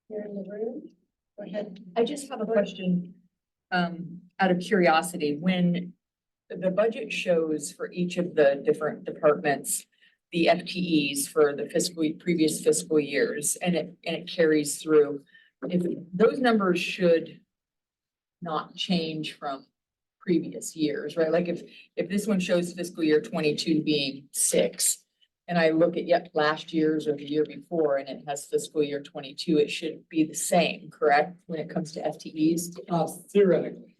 here in the room? Go ahead. I just have a question, out of curiosity, when the budget shows for each of the different departments, the FTEs for the previous fiscal years, and it carries through, if those numbers should not change from previous years, right? Like if this one shows fiscal year 22 being 6, and I look at last year's or the year before, and it has fiscal year 22, it should be the same, correct? When it comes to FTEs? Theoretically,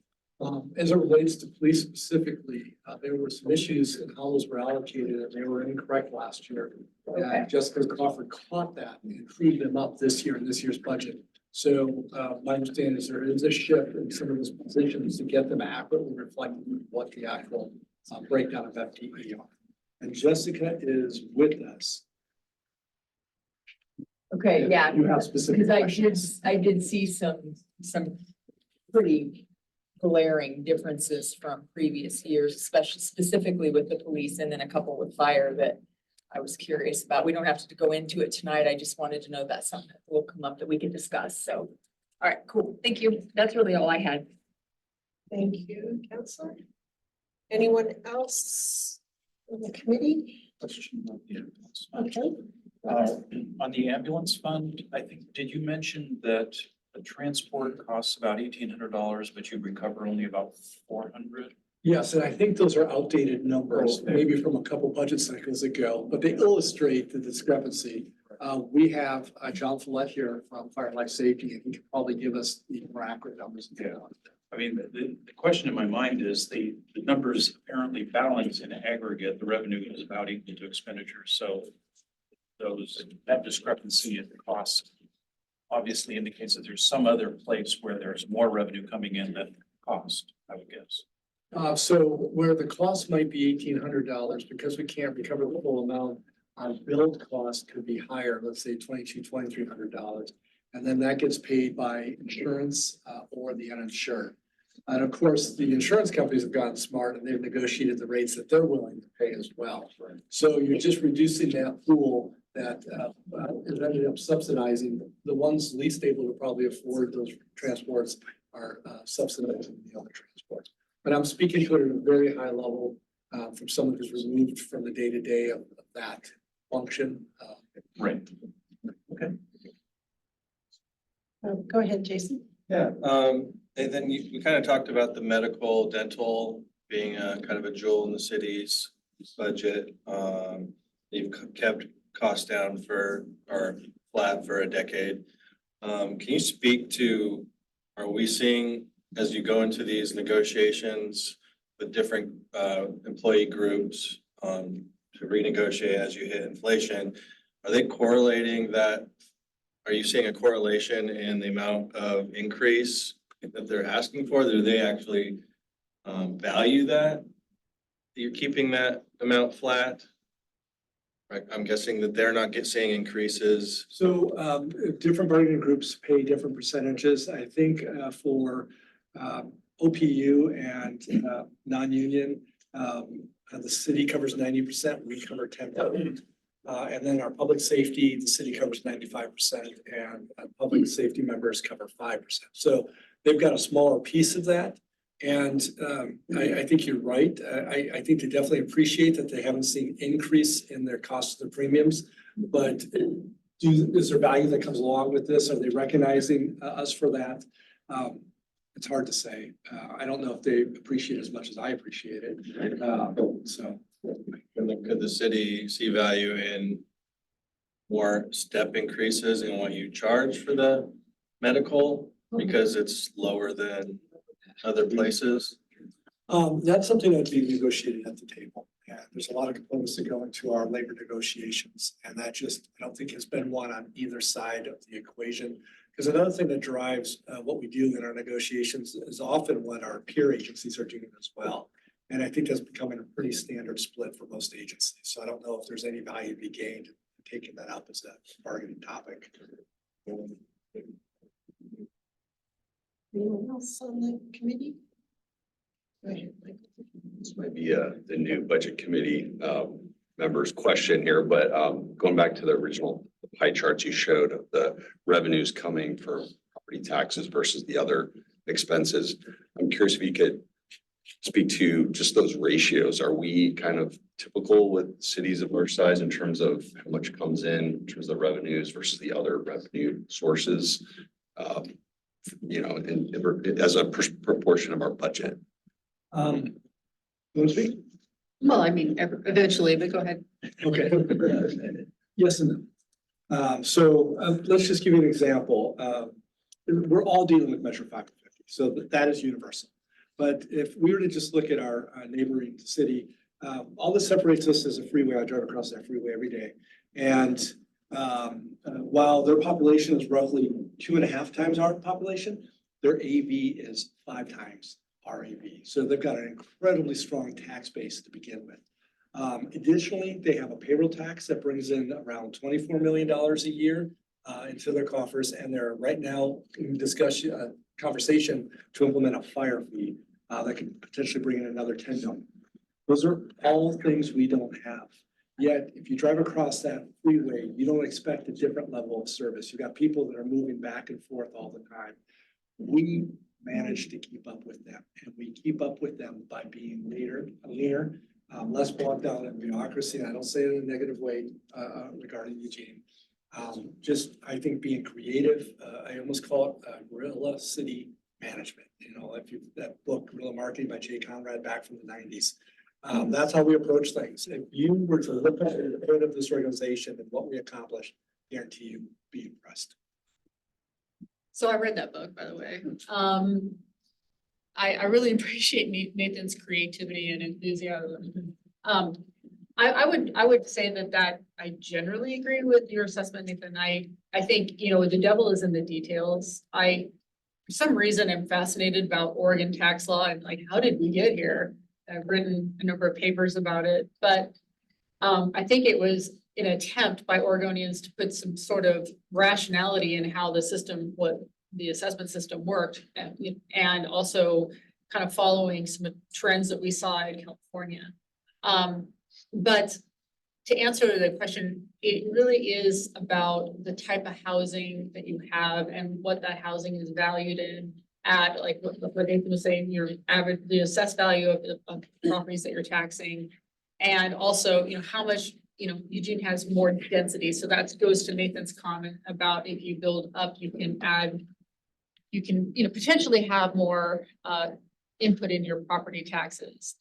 as it relates to police specifically, there were some issues in how those were allocated and they were incorrect last year. Okay. And Jessica Crawford caught that and freed them up this year in this year's budget. So my understanding is there is a shift in some of those positions to get them accurately reflecting what the actual breakdown of FTE are. And Jessica is with us. Okay, yeah. You have specific Because questions. I did see some pretty glaring differences from previous years, especially specifically with the police and then a couple with fire that I was curious about. We don't have to go into it tonight. I just wanted to know that something will come up that we can discuss. So, all right, cool. Thank you. That's really all I had. Thank you, Counselor. Anyone else in the committee? Okay. On the ambulance fund, I think, did you mention that the transport costs about $1,800, but you recover only about 400? Yes, and I think those are outdated numbers, Okay. maybe from a couple budget cycles ago, but they illustrate the discrepancy. We have John Follett here from Fire and Life Safety, and he could probably give us the more accurate numbers. Yeah. I mean, the question in my mind is the numbers apparently balance in aggregate. The revenue is about equal to expenditures. So that discrepancy in the cost obviously indicates that there's some other place where there's more revenue coming in than cost, I would guess. So where the cost might be $1,800, because we can't recover the full amount, our billed cost could be higher, let's say $2,200, $2,300. And then that gets paid by insurance, or the uninsured. And of course, the insurance companies have gotten smart and they've negotiated the rates that they're willing to pay as well. So you're just reducing that pool that is ended up subsidizing the ones least able to probably afford those transports are subsidizing the other transports. But I'm speaking to it at a very high level from someone who's removed from the day-to-day of that function. Right. Go ahead, Jason. Yeah, and then we kind of talked about the medical, dental being a kind of a jewel in the city's budget. You've kept costs down or flat for a decade. Can you speak to, are we seeing, as you go into these negotiations with different employee groups to renegotiate as you hit inflation, are they correlating that? Are you seeing a correlation in the amount of increase that they're asking for? Do they actually value that? You're keeping that amount flat? Right, I'm guessing that they're not seeing increases. So different bargaining groups pay different percentages. I think for OPU and non-union, the city covers 90%, we cover 10%. And then our public safety, the city covers 95% and public safety members cover 5%. So they've got a smaller piece of that. And I think you're right. I think they definitely appreciate that they haven't seen increase in their costs of their premiums. But is there value that comes along with this? Are they recognizing us for that? It's hard to say. I don't know if they appreciate as much as I appreciate it. So. Could the city see value in more step increases in what you charge for the medical because it's lower than other places? That's something that'd be negotiated at the table. Yeah, there's a lot of components that go into our labor negotiations, and that just, I don't think has been one on either side of the equation. Because another thing that drives what we do in our negotiations is often what our peer agencies are doing as well. And I think that's becoming a pretty standard split for most agencies. So I don't know if there's any value to be gained in taking that up as a bargaining topic. Anyone else on the committee? Go ahead, Michael. This might be the new budget committee members' question here, but going back to the original pie charts you showed of the revenues coming from property taxes versus the other expenses. I'm curious if you could speak to just those ratios. Are we kind of typical with cities of our size in terms of how much comes in terms of the revenues versus the other revenue sources? You know, as a proportion of our budget. Want to speak? Well, I mean, eventually, but go ahead. Okay. Yes and no. So let's just give you an example. We're all dealing with Metro 550, so that is universal. But if we were to just look at our neighboring city, all that separates us is a freeway. I drive across that freeway every day. And while their population is roughly 2.5 times our population, their AV is 5 times our AV. So they've got an incredibly strong tax base to begin with. Additionally, they have a payroll tax that brings in around $24 million a year into their coffers. And they're right now in conversation to implement a fire fee that could potentially bring in another 10 million. Those are all things we don't have. Yet, if you drive across that freeway, you don't expect a different level of service. You've got people that are moving back and forth all the time. We manage to keep up with them, and we keep up with them by being leaner, less bogged down in bureaucracy. And I don't say it in a negative way regarding Eugene. Just, I think being creative, I almost call it guerrilla city management. You know, if you, that book, Guerrilla Marketing by Jay Conrad back from the 90s. That's how we approach things. If you were to look at the point of this organization and what we accomplished, I guarantee you be impressed. So I read that book, by the way. I really appreciate Nathan's creativity and enthusiasm. I would say that I generally agree with your assessment, Nathan. I think, you know, the devil is in the details. For some reason, I'm fascinated about Oregon tax law and like, how did we get here? I've written a number of papers about it, but I think it was an attempt by Oregonians to put some sort of rationality in how the system, what the assessment system worked, and also kind of following some trends that we saw in California. But to answer the question, it really is about the type of housing that you have and what that housing is valued in at, like what Nathan was saying, your average, the assessed value of the properties that you're taxing. And also, how much, Eugene has more density. So that goes to Nathan's comment about if you build up, you can add, you can, potentially have more input in your property taxes.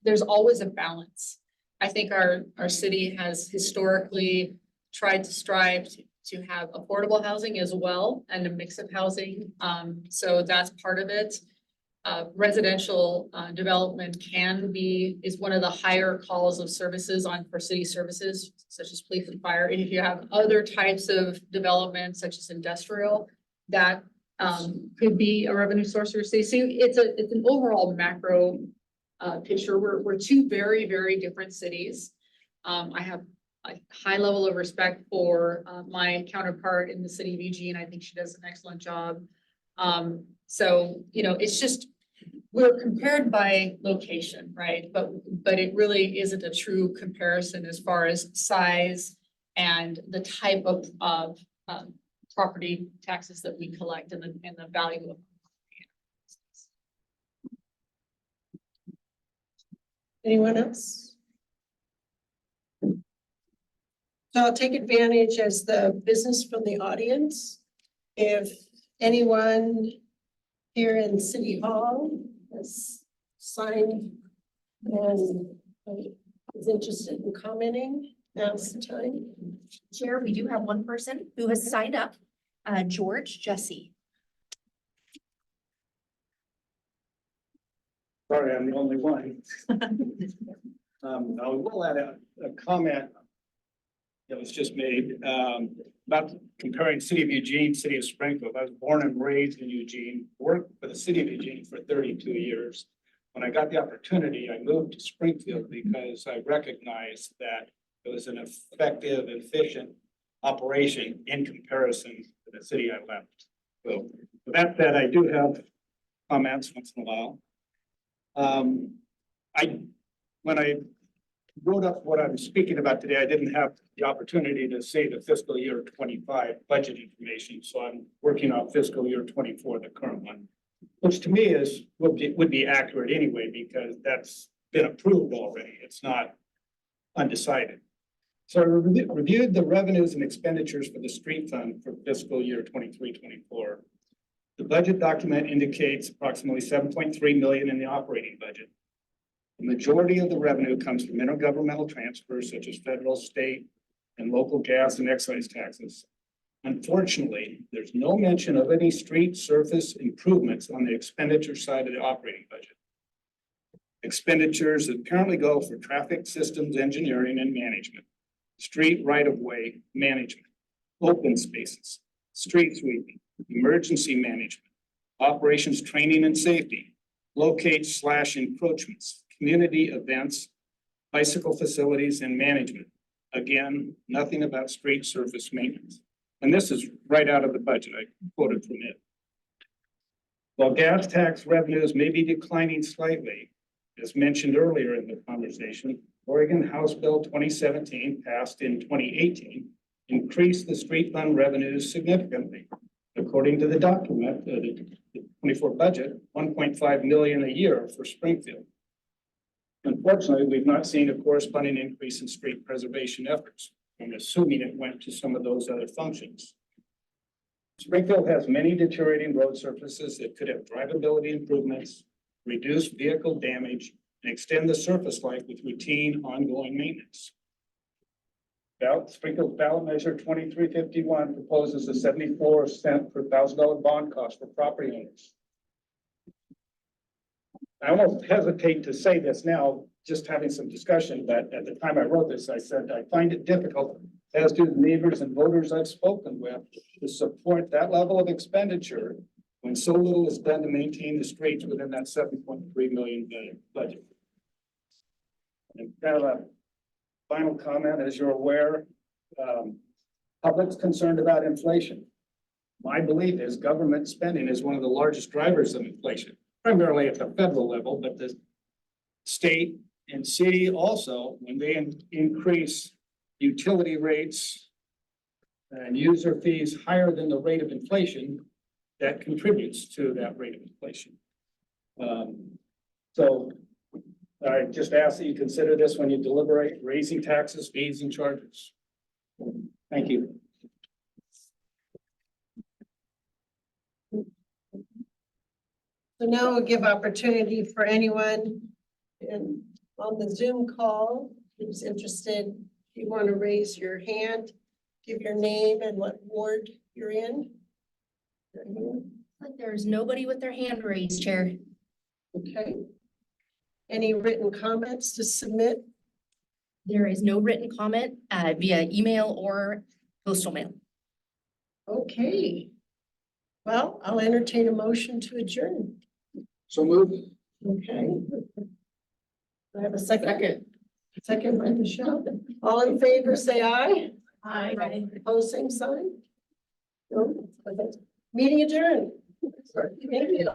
There's always a balance. I think our city has historically tried to strive to have affordable housing as well and a mix of housing. So that's part of it. Residential development is one of the higher calls of services for city services, such as police and fire. And if you have other types of development, such as industrial, that could be a revenue source for your city. So it's an overall macro picture. We're two very, very different cities. I have a high level of respect for my counterpart in the city of Eugene. I think she does an excellent job. So, it's just, we're compared by location, right? But it really isn't a true comparison as far as size and the type of property taxes that we collect and the value of. Anyone else? So I'll take advantage as the business from the audience. If anyone here in City Hall has signed and is interested in commenting, now's the time. Chair, we do have one person who has signed up, George Jesse. Sorry, I'm the only one. I will add a comment that was just made about comparing City of Eugene, City of Springfield. I was born and raised in Eugene, worked for the City of Eugene for 32 years. When I got the opportunity, I moved to Springfield because I recognized that it was an effective, efficient operation in comparison to the city I left. So with that said, I do have comments once in a while. When I wrote up what I'm speaking about today, I didn't have the opportunity to say the fiscal year 25 budget information. So I'm working on fiscal year 24, the current one, which to me would be accurate anyway, because that's been approved already. It's not undecided. So I reviewed the revenues and expenditures for the street fund for fiscal year 23-24. The budget document indicates approximately 7.3 million in the operating budget. The majority of the revenue comes from intergovernmental transfers such as federal, state, and local gas and excise taxes. Unfortunately, there's no mention of any street surface improvements on the expenditure side of the operating budget. Expenditures that currently go for traffic systems engineering and management, street right-of-way management, open spaces, street sweeping, emergency management, operations training and safety, locate/encroachments, community events, bicycle facilities and management. Again, nothing about street surface maintenance. And this is right out of the budget. I quoted from it. While gas tax revenues may be declining slightly, as mentioned earlier in the conversation, Oregon House Bill 2017 passed in 2018 increased the street fund revenues significantly. According to the document, the 24 budget, 1.5 million a year for Springfield. Unfortunately, we've not seen a corresponding increase in street preservation efforts. I'm assuming it went to some of those other functions. Springfield has many deteriorating road surfaces that could have drivability improvements, reduce vehicle damage, and extend the surface life with routine ongoing maintenance. Springfield ballot measure 2351 proposes a 74-cent per $1,000 bond cost for property owners. I almost hesitate to say this now, just having some discussion, but at the time I wrote this, I said, I find it difficult, as do the neighbors and voters I've spoken with, to support that level of expenditure when so little is done to maintain the streets within that 7.3 million budget. And kind of Final comment, as you're aware, public's concerned about inflation. My belief is government spending is one of the largest drivers of inflation, primarily at the federal level, but the state and city also, when they increase utility rates and user fees higher than the rate of inflation, that contributes to that rate of inflation. So I just ask that you consider this when you deliberate raising taxes, fees, and charges. Thank you. So now we'll give opportunity for anyone on the Zoom call who's interested. If you want to raise your hand, give your name and what ward you're in. There's nobody with their hand raised, Chair. Okay. Any written comments to submit? There is no written comment via email or postal mail. Okay. Well, I'll entertain a motion to adjourn. So moved. Okay. Do I have a second? Second by Michelle. All in favor, say aye. Aye. Opposed, same sign. No. Okay. Meeting adjourned. Thank you.